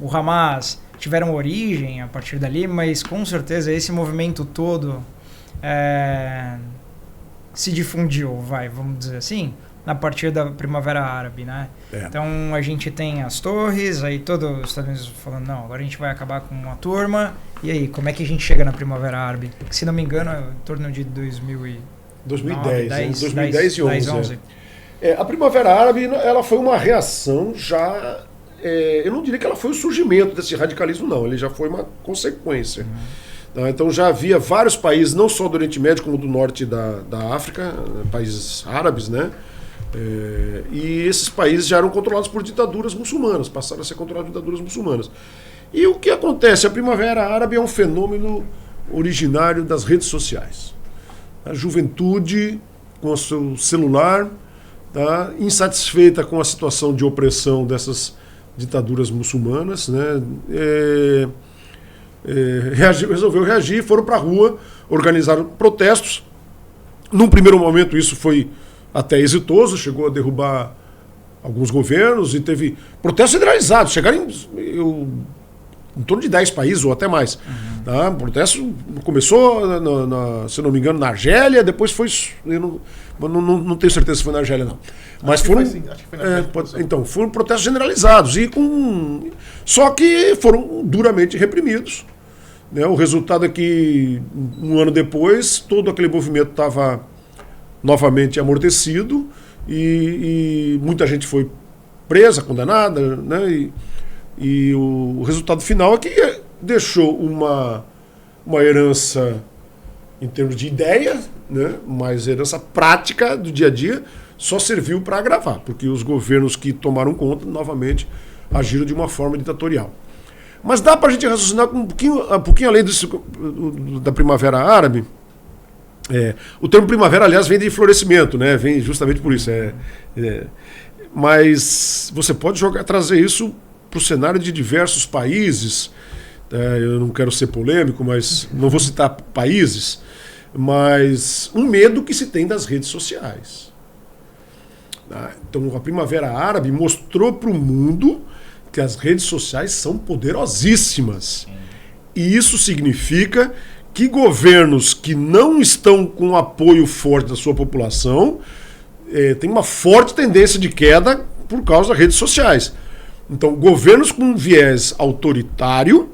o Hamas tiveram origem a partir dali, mas com certeza esse movimento todo se difundiu, vamos dizer assim, a partir da Primavera Árabe, né? Então a gente tem as torres, aí todos os Estados Unidos falando, não, agora a gente vai acabar com uma turma, e aí, como é que a gente chega na Primavera Árabe? Se não me engano, é em torno de 2010, 2010 e 2011. A Primavera Árabe, ela foi uma reação já... eu não diria que ela foi o surgimento desse radicalismo, não. Ele já foi uma consequência. Então já havia vários países, não só do Oriente Médio, como do norte da África, países árabes, né? E esses países já eram controlados por ditaduras muçulmanas, passaram a ser controlados por ditaduras muçulmanas. E o que acontece? A Primavera Árabe é um fenômeno originário das redes sociais. A juventude, com o seu celular, tá, insatisfeita com a situação de opressão dessas ditaduras muçulmanas, né, resolveu reagir, foram para a rua, organizaram protestos. Num primeiro momento isso foi até exitoso, chegou a derrubar alguns governos e teve protestos generalizados, chegaram em torno de 10 países ou até mais. Tá? O protesto começou, se não me engano, na Argélia, depois foi... Eu não tenho certeza se foi na Argélia, não. Mas foram... Acho que foi na Argélia. Então, foram protestos generalizados. Só que foram duramente reprimidos. Né? O resultado é que, um ano depois, todo aquele movimento estava novamente amortecido e muita gente foi presa, condenada, né? E o resultado final é que deixou uma herança em termos de ideia, né? Mas herança prática do dia a dia só serviu para agravar, porque os governos que tomaram conta novamente agiram de uma forma ditatorial. Mas dá para a gente raciocinar um pouquinho além disso, da Primavera Árabe. O termo primavera, aliás, vem de florescimento, né? Vem justamente por isso. Mas você pode trazer isso para o cenário de diversos países. Eu não quero ser polêmico, mas não vou citar países, mas um medo que se tem das redes sociais. Então a Primavera Árabe mostrou para o mundo que as redes sociais são poderosíssimas. E isso significa que governos que não estão com apoio forte da sua população têm uma forte tendência de queda por causa das redes sociais. Então, governos com viés autoritário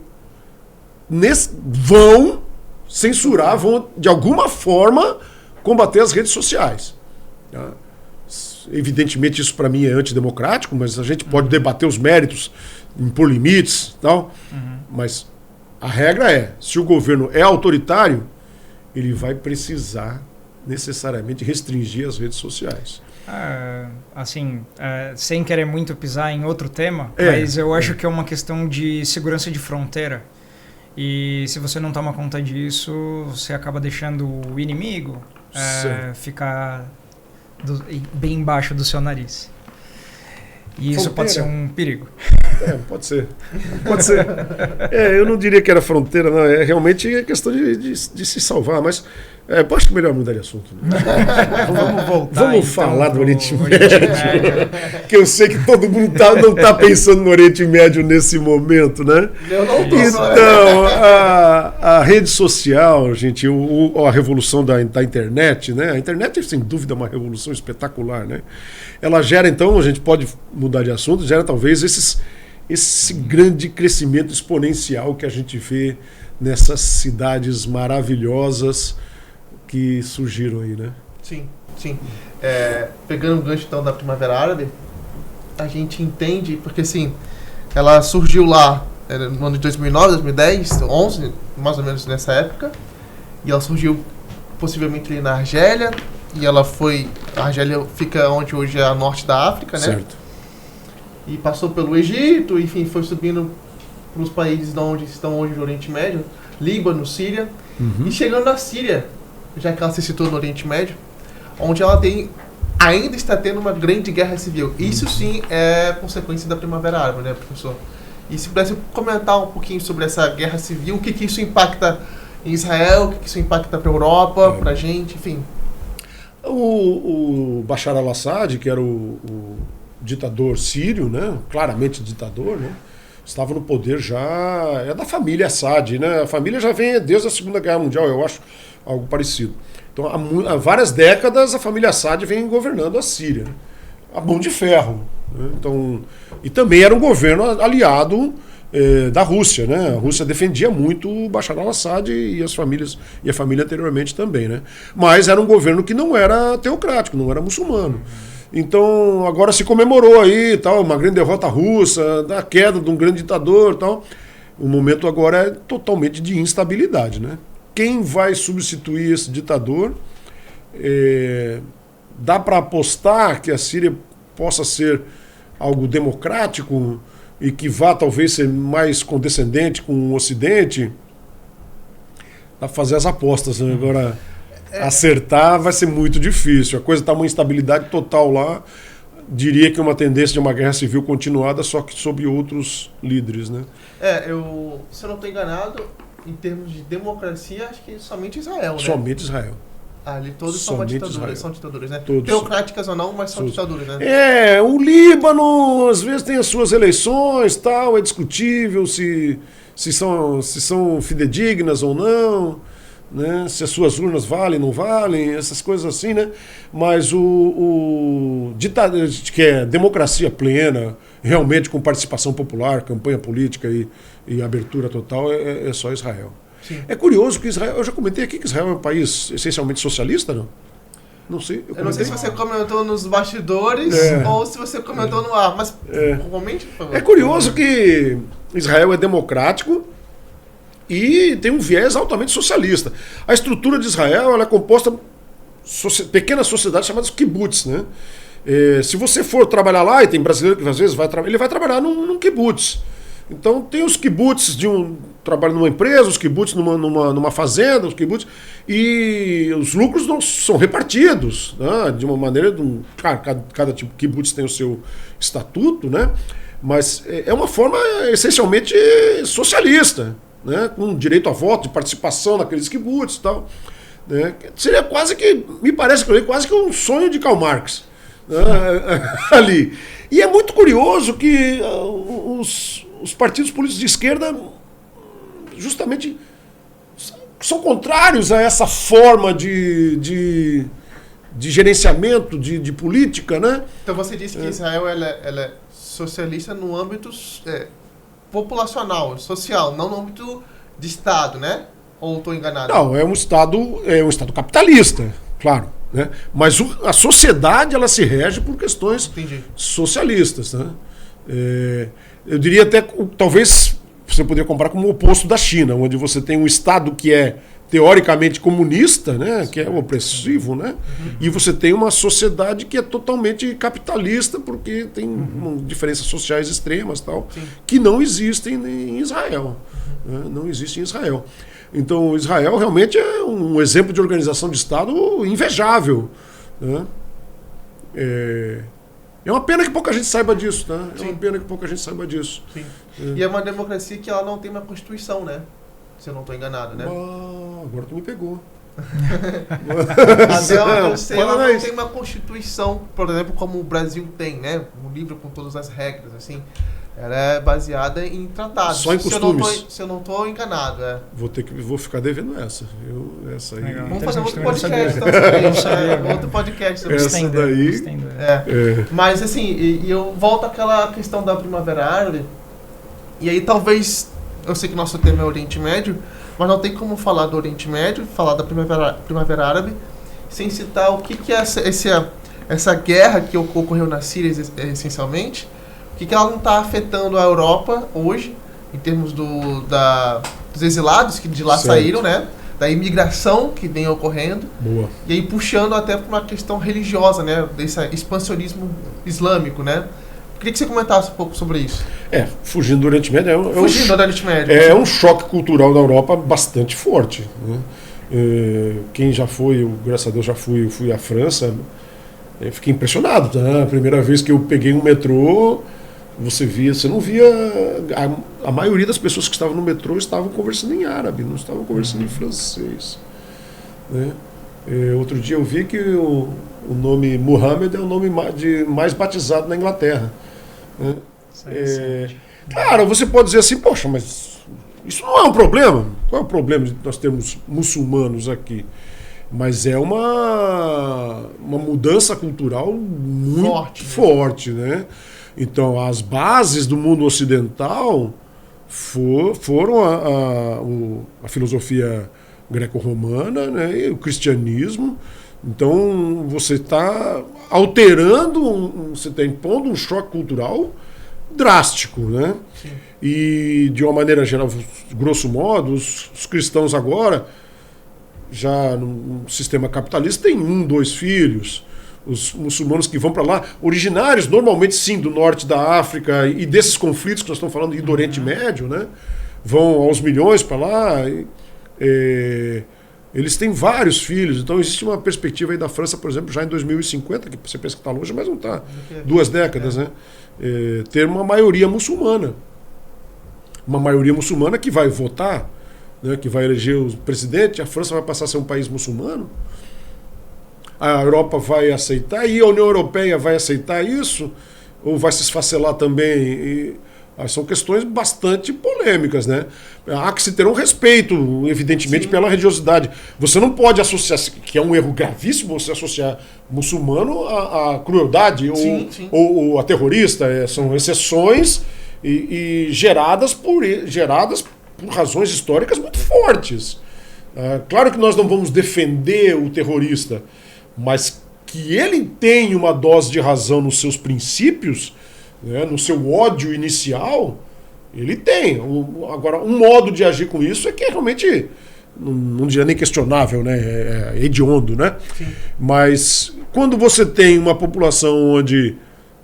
vão censurar, vão de alguma forma combater as redes sociais. Evidentemente, isso para mim é antidemocrático, mas a gente pode debater os méritos, impor limites e tal, mas a regra é, se o governo é autoritário, ele vai precisar necessariamente restringir as redes sociais. Sem querer muito pisar em outro tema, mas eu acho que é uma questão de segurança de fronteira. E se você não toma conta disso, você acaba deixando o inimigo ficar bem embaixo do seu nariz. E isso pode ser um perigo. Pode ser. Pode ser. Eu não diria que era fronteira, não. É realmente questão de se salvar, mas acho que melhor mudar de assunto. Né? Vamos voltar. Vamos então, falar do Oriente Médio. Que eu sei que todo mundo não está pensando no Oriente Médio nesse momento, né? Eu não tô, então, a rede social, gente, a revolução da internet, né? A internet é, sem dúvida, uma revolução espetacular, né? Ela gera, então, a gente pode mudar de assunto, gera talvez esse grande crescimento exponencial que a gente vê nessas cidades maravilhosas que surgiram aí, né? Sim, sim. Pegando o gancho então da Primavera Árabe, a gente entende, porque assim, ela surgiu lá no ano de 2009, 2010, 2011, mais ou menos nessa época, e ela surgiu possivelmente ali na Argélia, e a Argélia fica onde hoje é a norte da África, né? Certo. E passou pelo Egito, enfim, foi subindo para os países de onde estão hoje no Oriente Médio. Líbano, Síria, e chegando na Síria, já que ela se citou no Oriente Médio, onde ela ainda está tendo uma grande guerra civil. Isso sim é consequência da Primavera Árabe, né, professor? E se pudesse comentar um pouquinho sobre essa guerra civil, o que isso impacta em Israel, o que isso impacta para a Europa, para a gente, enfim. O Bashar al-Assad, que era o ditador sírio, né, claramente ditador, né, estava no poder já, é da família Assad, né, a família já vem desde a Segunda Guerra Mundial, eu acho, algo parecido. Então, há várias décadas a família Assad vem governando a Síria, a mão de ferro, né, então, e também era um governo aliado da Rússia, né? A Rússia defendia muito o Bashar al-Assad e a família anteriormente também, né? Mas era um governo que não era teocrático, não era muçulmano. Então agora se comemorou aí, tal, uma grande derrota russa, da queda de um grande ditador, tal. O momento agora é totalmente de instabilidade, né? Quem vai substituir esse ditador? Dá para apostar que a Síria possa ser algo democrático e que vá talvez ser mais condescendente com o Ocidente? A fazer as apostas, né? Agora acertar vai ser muito difícil. A coisa está uma instabilidade total lá. Diria que uma tendência de uma guerra civil continuada, só que sob outros líderes, né? Se eu não estou enganado, em termos de democracia, acho que somente Israel, né? Somente Israel. Ali todos são ditaduras, né? Todos. Teocráticas ou não, mas são ditaduras, né? O Líbano às vezes tem as suas eleições, tal, é discutível se são fidedignas ou não, né? Se as suas urnas valem, não valem, essas coisas assim, né? Mas que é democracia plena, realmente com participação popular, campanha política e abertura total, é só Israel. Sim. É curioso que Israel, eu já comentei aqui que Israel é um país essencialmente socialista, não? Não sei. Eu não sei se você comentou nos bastidores ou se você comentou no ar, mas comente, por favor. É curioso que Israel é democrático e tem um viés altamente socialista. A estrutura de Israel ela é composta de pequenas sociedades chamadas kibbutz, né? Se você for trabalhar lá, e tem brasileiro que às vezes ele vai trabalhar num kibbutz. Então tem os kibbutz trabalham numa empresa, os kibbutz numa fazenda, os kibbutz, e os lucros não são repartidos, né, de uma maneira, cada tipo de kibbutz tem o seu estatuto, né, mas é uma forma essencialmente socialista, né, com direito a voto, de participação naqueles kibbutz e tal, né, seria quase que, me parece quase que um sonho de Karl Marx, né, ali. E é muito curioso que os partidos políticos de esquerda justamente são contrários a essa forma de gerenciamento, de política, né? Então você disse que Israel ela é socialista no âmbito populacional, social, não no âmbito de Estado, né? Ou estou enganado? Não, é um Estado capitalista, claro. Né? Mas a sociedade ela se rege por questões socialistas. Né? Eu diria até, talvez você poderia comparar como o oposto da China, onde você tem um Estado que é teoricamente comunista, né? Que é opressivo, né? E você tem uma sociedade que é totalmente capitalista, porque tem diferenças sociais extremas, tal, que não existem em Israel. Né? Não existe em Israel. Então, Israel realmente é um exemplo de organização de Estado invejável. Né? É uma pena que pouca gente saiba disso. Né? É uma pena que pouca gente saiba disso. Sim. E é uma democracia que ela não tem uma Constituição, né? Se eu não estou enganado, né? Agora tu me pegou. Ela não tem uma Constituição, por exemplo, como o Brasil tem, né? Um livro com todas as regras, assim. Ela é baseada em tratados. Só em costumes. Se eu não estou enganado, Vou ficar devendo essa. Essa aí. Vamos fazer outro podcast, então. Outro podcast sobre essa daí. Mas assim, e eu volto àquela questão da Primavera Árabe. E aí talvez, eu sei que nosso tema é Oriente Médio, mas não tem como falar do Oriente Médio, falar da Primavera Árabe, sem citar o que é essa guerra que ocorreu na Síria, essencialmente. O que ela não está afetando a Europa hoje, em termos dos exilados que de lá saíram, né? Da imigração que vem ocorrendo. Boa. E aí puxando até para uma questão religiosa, né? Desse expansionismo islâmico, né? Queria que você comentasse um pouco sobre isso. Fugindo do Oriente Médio Fugindo do Oriente Médio. É um choque cultural da Europa bastante forte, né? Quem já foi, graças a Deus já fui à França, eu fiquei impressionado, tá? A primeira vez que eu peguei um metrô, você não via, a maioria das pessoas que estavam no metrô estavam conversando em árabe, não estavam conversando em francês, né? Outro dia eu vi que o nome Muhammad é o nome mais batizado na Inglaterra, né? Claro, você pode dizer assim, poxa, mas isso não é um problema. Qual é o problema de nós termos muçulmanos aqui? Mas é uma mudança cultural muito forte, né? Então, as bases do mundo ocidental foram a filosofia greco-romana, né, e o cristianismo. Então, você está alterando, você está impondo um choque cultural drástico, né? Sim. E, de uma maneira geral, grosso modo, os cristãos agora, já no sistema capitalista, têm 1, 2 filhos. Os muçulmanos que vão para lá, originários normalmente sim do norte da África e desses conflitos que nós estamos falando, e do Oriente Médio, né? Vão aos milhões para lá. Eles têm vários filhos, então existe uma perspectiva aí da França, por exemplo, já em 2050, que você pensa que está longe, mas não está, 2 décadas, né? Ter uma maioria muçulmana. Uma maioria muçulmana que vai votar, né, que vai eleger o presidente, a França vai passar a ser um país muçulmano. A Europa vai aceitar, e a União Europeia vai aceitar isso, ou vai se esfacelar também? São questões bastante polêmicas, né? Há que se ter um respeito, evidentemente, pela religiosidade. Você não pode associar, que é um erro gravíssimo, você associar muçulmano à crueldade ou a terrorista. São exceções e geradas por razões históricas muito fortes. Claro que nós não vamos defender o terrorista, mas que ele tem uma dose de razão nos seus princípios, né, no seu ódio inicial, ele tem. Agora, um modo de agir com isso é que é realmente, não diria nem questionável, né, é hediondo, né? Sim. Mas quando você tem uma população onde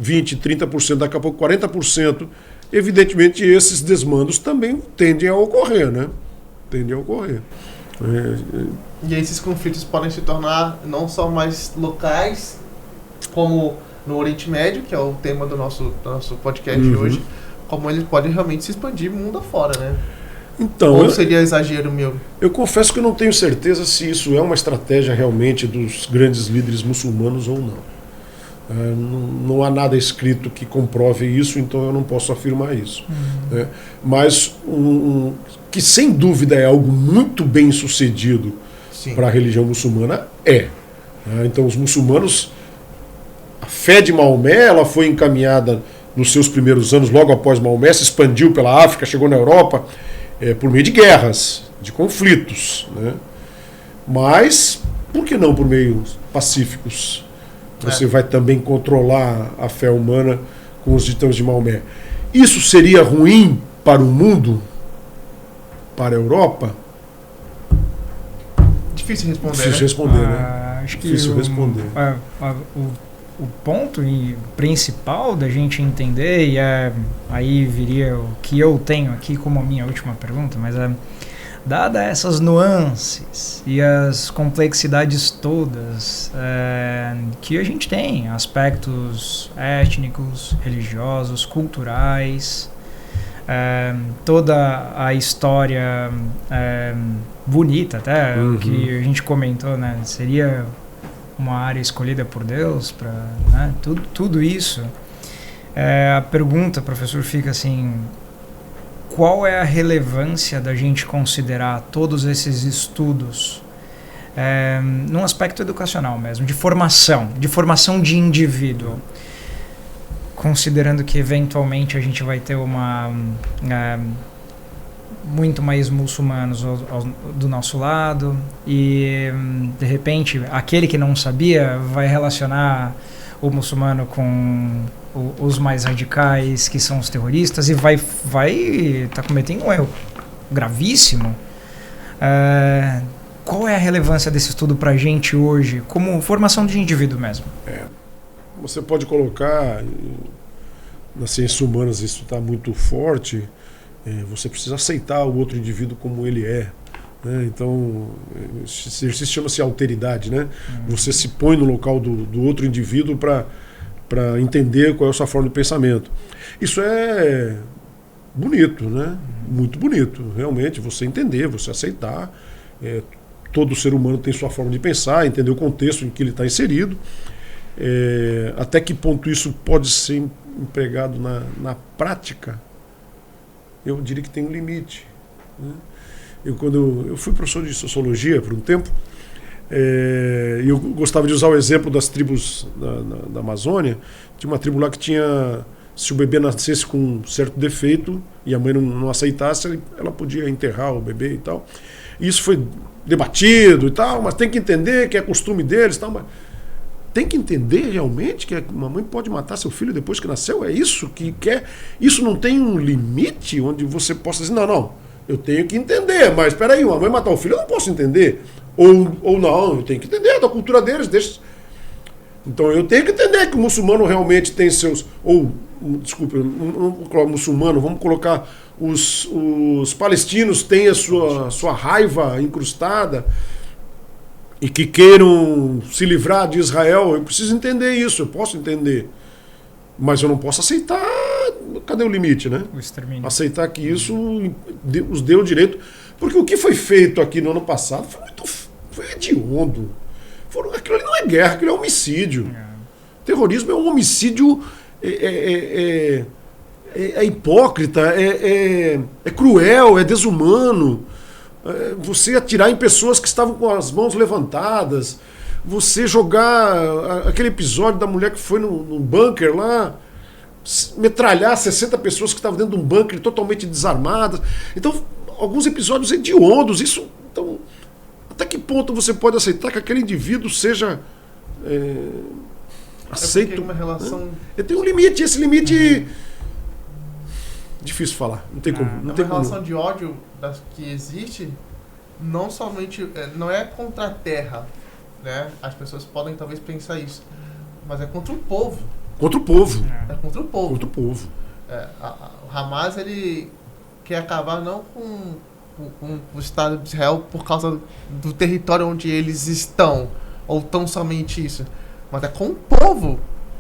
20%, 30%, daqui a pouco 40%, evidentemente esses desmandos também tendem a ocorrer, né? Tendem a ocorrer. E esses conflitos podem se tornar não só mais locais, como no Oriente Médio, que é o tema do nosso podcast de hoje, como eles podem realmente se expandir mundo afora, né? Então, ou seria exagero meu? Eu confesso que eu não tenho certeza se isso é uma estratégia realmente dos grandes líderes muçulmanos ou não. Não há nada escrito que comprove isso, então eu não posso afirmar isso. Né? Mas que sem dúvida é algo muito bem sucedido para a religião muçulmana Então os muçulmanos, a fé de Maomé, ela foi encaminhada nos seus primeiros anos, logo após Maomé, se expandiu pela África, chegou na Europa, por meio de guerras, de conflitos. Né? Mas, por que não por meios pacíficos? Você vai também controlar a fé humana com os ditames de Maomé. Isso seria ruim para o mundo? Para a Europa? Difícil responder. Difícil responder, né? Acho que difícil responder. O ponto principal da gente entender, e aí viria o que eu tenho aqui como a minha última pergunta, mas dada essas nuances e as complexidades todas que a gente tem, aspectos étnicos, religiosos, culturais, toda a história bonita até, que a gente comentou, né? Seria uma área escolhida por Deus para, né? Tudo isso. A pergunta, professor, fica assim: qual é a relevância da gente considerar todos esses estudos num aspecto educacional mesmo, de formação de indivíduo, considerando que eventualmente a gente vai ter muito mais muçulmanos do nosso lado e de repente aquele que não sabia vai relacionar o muçulmano com os mais radicais, que são os terroristas, e vai tá cometendo um erro gravíssimo. Qual é a relevância desse estudo pra gente hoje, como formação de indivíduo mesmo? Você pode colocar nas ciências humanas isso está muito forte, você precisa aceitar o outro indivíduo como ele é. Né? Então, esse exercício chama-se alteridade. Né? Você se põe no local do outro indivíduo para entender qual é a sua forma de pensamento. Isso é bonito, né? Muito bonito, realmente, você entender, você aceitar. Todo ser humano tem sua forma de pensar, entender o contexto em que ele está inserido. Até que ponto isso pode ser empregado na prática, eu diria que tem um limite. Né? Quando eu fui professor de sociologia por um tempo, eu gostava de usar o exemplo das tribos da Amazônia. Tinha uma tribo lá que tinha, se o bebê nascesse com um certo defeito e a mãe não aceitasse, ela podia enterrar o bebê e tal. E isso foi debatido e tal, mas tem que entender que é costume deles e tal, mas tem que entender realmente que uma mãe pode matar seu filho depois que nasceu? É isso que quer? Isso não tem um limite onde você possa dizer, não, eu tenho que entender, mas espera aí, uma mãe matar o filho eu não posso entender. Ou não, eu tenho que entender da cultura deles. Então eu tenho que entender que o muçulmano realmente tem seus... Desculpa, vamos colocar muçulmano, vamos colocar os palestinos têm a sua raiva incrustada e que queiram se livrar de Israel. Eu preciso entender isso, eu posso entender. Mas eu não posso aceitar... Cadê o limite, né? O extermínio. Aceitar que isso os deu direito. Porque o que foi feito aqui no ano passado foi hediondo. Aquilo ali não é guerra, aquilo é homicídio. Terrorismo é um homicídio hipócrita, é cruel, é desumano. Você atirar em pessoas que estavam com as mãos levantadas, você jogar aquele episódio da mulher que foi num bunker lá, metralhar 60 pessoas que estavam dentro de um bunker totalmente desarmadas. Então, alguns episódios hediondos. Isso, então, até que ponto você pode aceitar que aquele indivíduo seja aceito? Uma relação... Né? Tem um limite, esse limite... Difícil falar, não tem como. Não tem uma relação de ódio que existe, não somente... não é contra a terra, né? As pessoas podem talvez pensar isso, mas é contra o povo. Contra o povo. É contra o povo. Contra o povo. O Hamas, ele quer acabar não com o Estado de Israel por causa do território onde eles estão, ou tão somente isso, mas é com o povo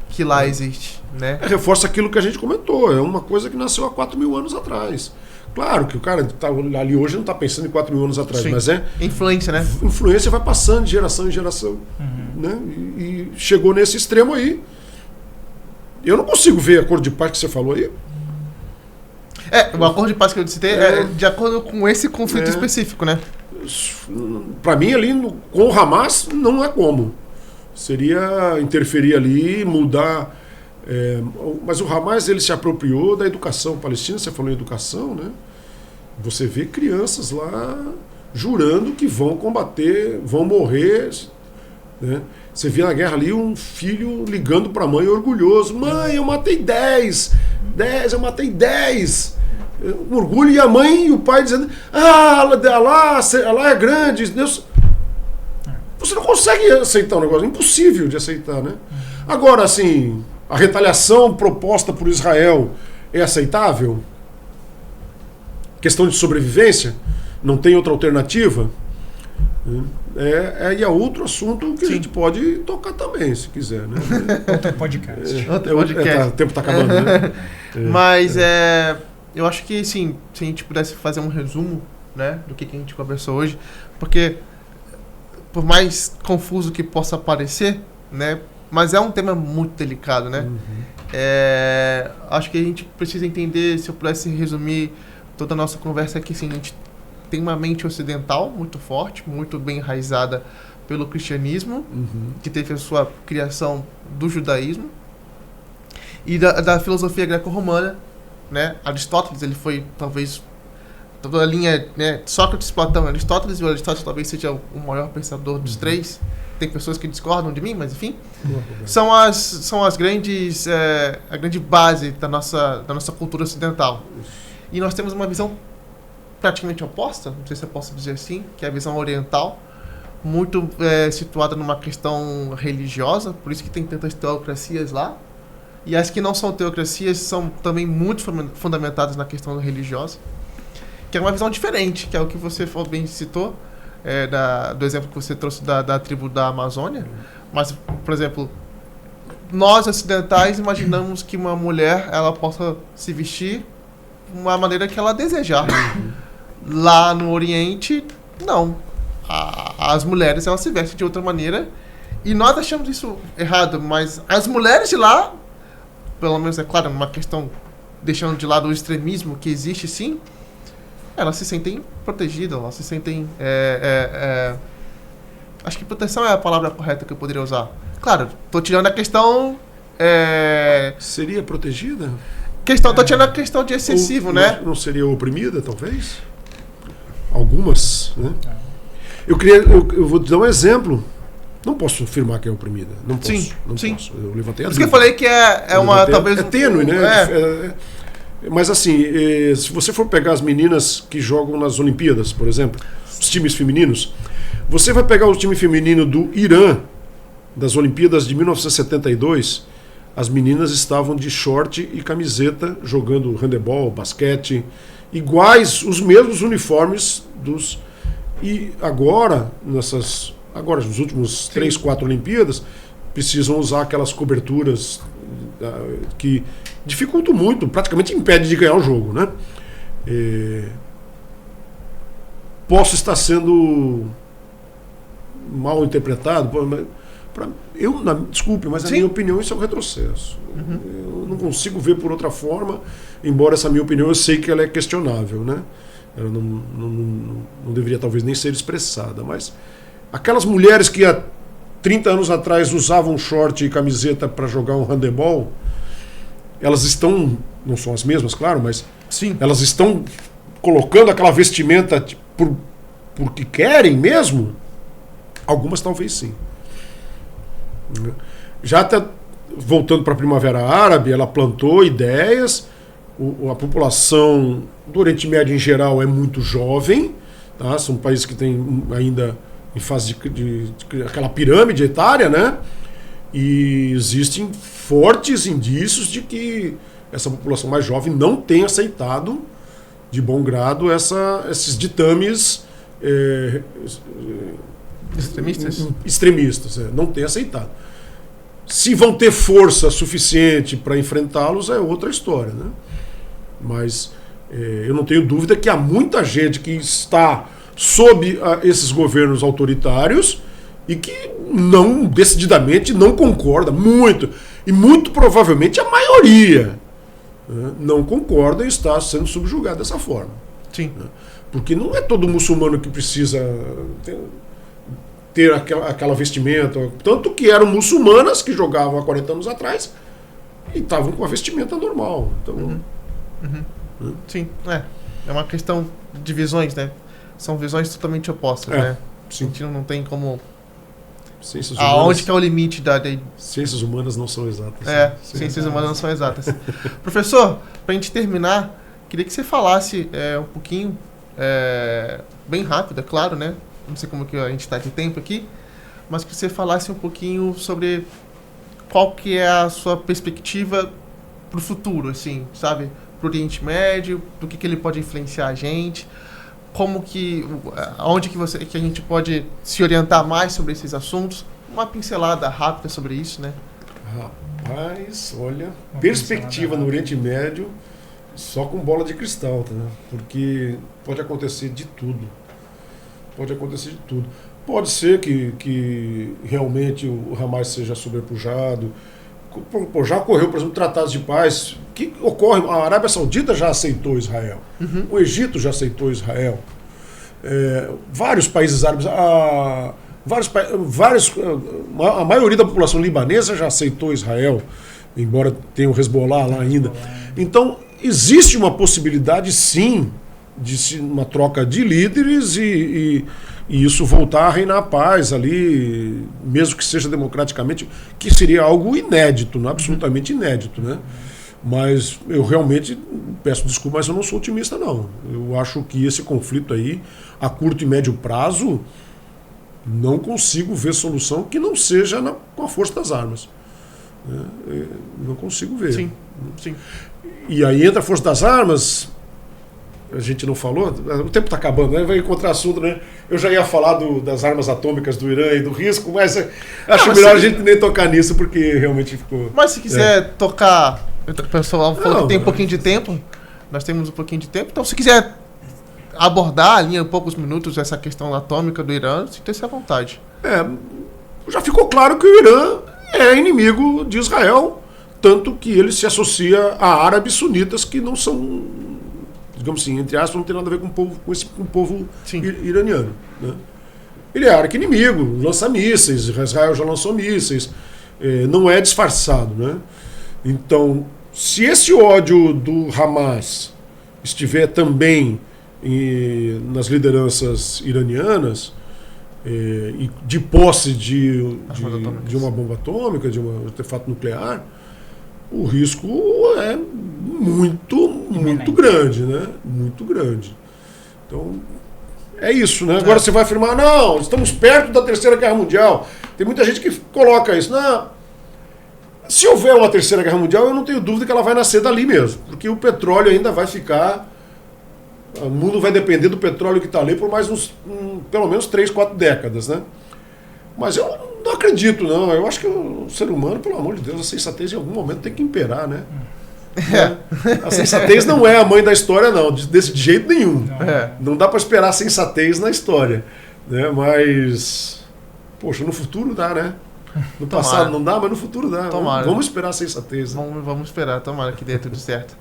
que lá existe, né? Reforça aquilo que a gente comentou, é uma coisa que nasceu há 4.000 anos atrás. Claro que o cara que está ali hoje não está pensando em 4.000 anos atrás, sim, mas influência, né? Influência vai passando de geração em geração. Né? E chegou nesse extremo aí. Eu não consigo ver a acordo de paz que você falou aí. O acordo de paz que eu citei é de acordo com esse conflito específico, né? Para mim, ali com o Hamas, não é como. Seria interferir ali, mudar. Mas o Hamas, ele se apropriou da educação palestina. Você falou em educação, né? Você vê crianças lá jurando que vão combater, vão morrer, né? Você vê na guerra ali um filho ligando para a mãe orgulhoso. Mãe, eu matei 10, eu matei 10. Um orgulho, e a mãe e o pai dizendo, Allah é grande, Deus... Você não consegue aceitar um negócio, é impossível de aceitar, né? Agora, assim, a retaliação proposta por Israel é aceitável? Questão de sobrevivência? Não tem outra alternativa? É outro assunto que a gente pode tocar também, se quiser, né? Outro podcast. O tempo está acabando, né? Mas eu acho que, sim, se a gente pudesse fazer um resumo, né, do que a gente conversou hoje, porque, por mais confuso que possa parecer, né, mas é um tema muito delicado, né? Acho que a gente precisa entender, se eu pudesse resumir toda a nossa conversa aqui, assim, a gente tem uma mente ocidental muito forte, muito bem enraizada pelo cristianismo, que teve a sua criação do judaísmo, e da filosofia greco-romana, né? Aristóteles, ele foi talvez toda a linha, né? Sócrates, Platão, Aristóteles, e o Aristóteles talvez seja o maior pensador dos três. Tem pessoas que discordam de mim, mas enfim, são as grandes, a grande base da nossa cultura ocidental. E nós temos uma visão praticamente oposta, não sei se eu posso dizer assim, que é a visão oriental, muito situada numa questão religiosa, por isso que tem tantas teocracias lá, E as que não são teocracias são também muito fundamentadas na questão religiosa, que é uma visão diferente, que é o que você bem citou, do exemplo que você trouxe da tribo da Amazônia. Mas, por exemplo, nós ocidentais imaginamos que uma mulher ela possa se vestir de uma maneira que ela desejar. Lá no Oriente, não. As mulheres elas se vestem de outra maneira e nós achamos isso errado, mas as mulheres de lá, pelo menos é claro, uma questão deixando de lado o extremismo que existe sim, elas se sentem protegidas, elas se sentem... acho que proteção é a palavra correta que eu poderia usar. Claro, tô tirando a questão... Seria protegida? Tô tirando a questão de excessivo, né? Não seria oprimida, talvez? Algumas, né? Eu vou te dar um exemplo. Não posso afirmar que é oprimida. Não posso. Sim, não sim. posso. Eu levantei a Por isso que eu falei que talvez... É tênue, né? Mas assim, se você for pegar as meninas que jogam nas Olimpíadas, por exemplo, os times femininos, você vai pegar o time feminino do Irã, das Olimpíadas de 1972, as meninas estavam de short e camiseta, jogando handebol, basquete, iguais, os mesmos uniformes dos... E agora, nos últimos 3, 4 Olimpíadas, precisam usar aquelas coberturas que dificultam muito, praticamente impede de ganhar o jogo, né? Posso estar sendo mal interpretado, desculpe, mas a minha opinião isso é um retrocesso. Eu não consigo ver por outra forma, embora essa minha opinião eu sei que ela é questionável, né? Ela não deveria talvez nem ser expressada, mas aquelas mulheres que há 30 anos atrás usavam short e camiseta para jogar um handebol, elas estão, não são as mesmas, claro, mas sim, elas estão colocando aquela vestimenta porque querem mesmo? Algumas talvez sim. Já até voltando para a Primavera Árabe, ela plantou ideias. A população do Oriente Médio em geral é muito jovem, tá? São países que têm ainda em fase de aquela pirâmide etária, né? E existem fortes indícios de que essa população mais jovem não tem aceitado de bom grado esses ditames extremistas, não tem aceitado. Se vão ter força suficiente para enfrentá-los é outra história, né? Mas eu não tenho dúvida que há muita gente que está sob esses governos autoritários e que decididamente não concorda muito, e muito provavelmente a maioria, né, não concorda e está sendo subjugada dessa forma. Sim. Né? Porque não é todo muçulmano que precisa ter aquela vestimenta, tanto que eram muçulmanas que jogavam há 40 anos atrás e estavam com a vestimenta normal. Então, sim, é uma questão de visões, né? São visões totalmente opostas, né? Sim. A gente não tem como... Ciências humanas, aonde que é o limite da... Ciências humanas não são exatas. Ciências humanas não são exatas. Professor, para a gente terminar, queria que você falasse um pouquinho, bem rápido, é claro, né? Não sei como que a gente está de tempo aqui, mas que você falasse um pouquinho sobre qual que é a sua perspectiva para o futuro, assim, sabe? Para o Oriente Médio, do que ele pode influenciar a gente, onde que a gente pode se orientar mais sobre esses assuntos, uma pincelada rápida sobre isso, né? Rapaz, olha, perspectiva no Oriente Médio só com bola de cristal, tá? Porque pode acontecer de tudo. Pode acontecer de tudo. Pode ser que realmente o Hamas seja sobrepujado. Já ocorreu, por exemplo, tratados de paz. Que ocorre? A Arábia Saudita já aceitou Israel. O Egito já aceitou Israel. Vários países árabes, a maioria da população libanesa já aceitou Israel, embora tenha o Hezbollah lá ainda. Então, existe uma possibilidade, sim, de uma troca de líderes e isso voltar a reinar a paz ali, mesmo que seja democraticamente, que seria algo inédito, absolutamente inédito, né? Mas eu realmente peço desculpa, mas eu não sou otimista, não. Eu acho que esse conflito aí, a curto e médio prazo, não consigo ver solução que não seja com a força das armas. Né? Não consigo ver. Sim, sim. E aí entra a força das armas, a gente não falou, o tempo está acabando, né? Vai encontrar assunto, né? Eu já ia falar das armas atômicas do Irã e do risco, mas acho melhor a gente nem tocar nisso, porque realmente ficou... Mas se quiser tocar, o pessoal falou Não, que tem um pouquinho de tempo, nós temos um pouquinho de tempo, então se quiser abordar ali em poucos minutos essa questão atômica do Irã, sinta-se à vontade. Já ficou claro que o Irã é inimigo de Israel, tanto que ele se associa a árabes sunitas que não são, digamos assim, entre aspas, não tem nada a ver com o povo iraniano. Né? Ele é arqui-inimigo, lança mísseis, Israel já lançou mísseis, não é disfarçado. Né? Então, se esse ódio do Hamas estiver também nas lideranças iranianas, e de posse de uma bomba atômica, de um artefato nuclear, o risco é muito grande, né? Muito grande. Então, é isso, né? Agora você vai afirmar, não, estamos perto da Terceira Guerra Mundial. Tem muita gente que coloca isso. Não, se houver uma Terceira Guerra Mundial, eu não tenho dúvida que ela vai nascer dali mesmo, porque o petróleo ainda vai ficar... O mundo vai depender do petróleo que está ali por mais pelo menos 3, 4 décadas, né? Mas eu não acredito, não. Eu acho que o ser humano, pelo amor de Deus, a sensatez em algum momento tem que imperar, né? A sensatez não é a mãe da história, não. De jeito nenhum. Não dá para esperar a sensatez na história. Né? Mas, poxa, no futuro dá, né? No passado não dá, mas no futuro dá. Tomara. Vamos esperar a sensatez. Né? Vamos esperar, tomara que dê tudo certo.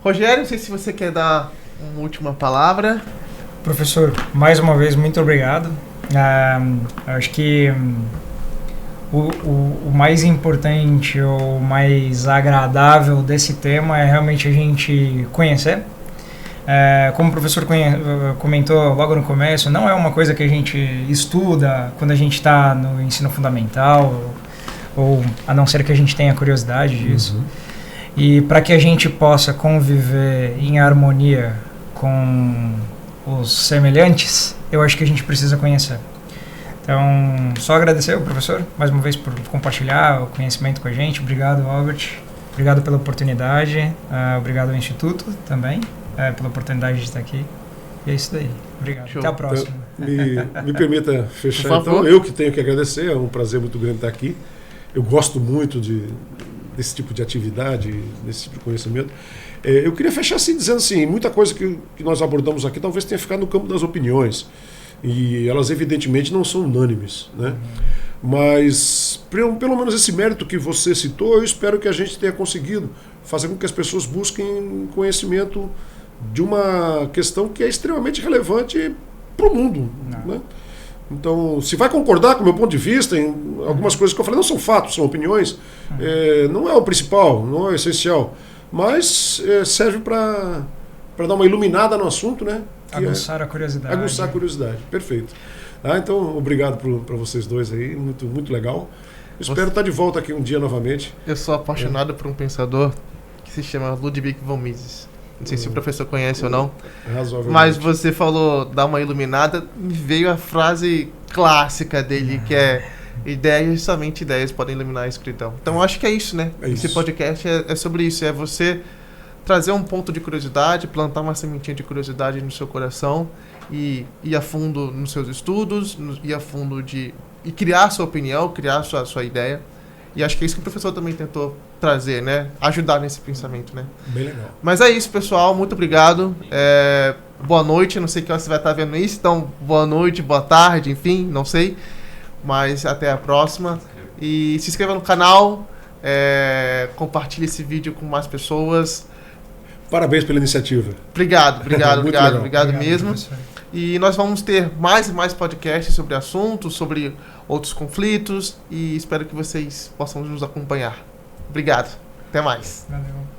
Rogério, não sei se você quer dar uma última palavra. Professor, mais uma vez, muito obrigado. Acho que o mais importante, o mais agradável desse tema é realmente a gente conhecer. Como o professor comentou logo no começo, não é uma coisa que a gente estuda quando a gente está no ensino fundamental, ou a não ser que a gente tenha curiosidade disso. Uhum. E para que a gente possa conviver em harmonia com os semelhantes, eu acho que a gente precisa conhecer. Então, só agradecer ao professor, mais uma vez, por compartilhar o conhecimento com a gente. Obrigado, Albert. Obrigado pela oportunidade. Obrigado ao Instituto também, pela oportunidade de estar aqui. E é isso daí. Obrigado. Show. Até a próxima. Me permita fechar, então. Eu que tenho que agradecer. É um prazer muito grande estar aqui. Eu gosto muito desse tipo de atividade, desse tipo de conhecimento. Eu queria fechar assim, dizendo assim, muita coisa que nós abordamos aqui talvez tenha ficado no campo das opiniões, e elas evidentemente não são unânimes, né? Mas pelo menos esse mérito que você citou, eu espero que a gente tenha conseguido fazer com que as pessoas busquem conhecimento de uma questão que é extremamente relevante para o mundo, né? Então, se vai concordar com o meu ponto de vista em algumas coisas que eu falei, não são fatos, são opiniões, não é o principal, não é o essencial, mas serve para dar uma iluminada no assunto, né? Aguçar a curiosidade. Aguçar a curiosidade, perfeito. Então, obrigado para vocês dois aí, muito, muito legal. Espero estar de volta aqui um dia novamente. Eu sou apaixonado por um pensador que se chama Ludwig von Mises. Não sei se o professor conhece ou não, mas você falou dar uma iluminada, me veio a frase clássica dele, que é: ideias, somente ideias podem iluminar a escuridão. Então eu acho que é isso, né? Esse podcast é sobre isso, é você trazer um ponto de curiosidade, plantar uma sementinha de curiosidade no seu coração e ir a fundo nos seus estudos, ir a fundo e criar a sua opinião, criar a sua ideia. E acho que é isso que o professor também tentou trazer, né? Ajudar nesse pensamento, né? Bem legal. Mas é isso, pessoal. Muito obrigado. Boa noite. Não sei que hora você vai estar vendo isso. Então, boa noite, boa tarde, enfim, não sei. Mas até a próxima. E se inscreva no canal. Compartilhe esse vídeo com mais pessoas. Parabéns pela iniciativa. Obrigado mesmo. Professor. E nós vamos ter mais e mais podcasts sobre assuntos, sobre outros conflitos, e espero que vocês possam nos acompanhar. Obrigado. Até mais. Valeu.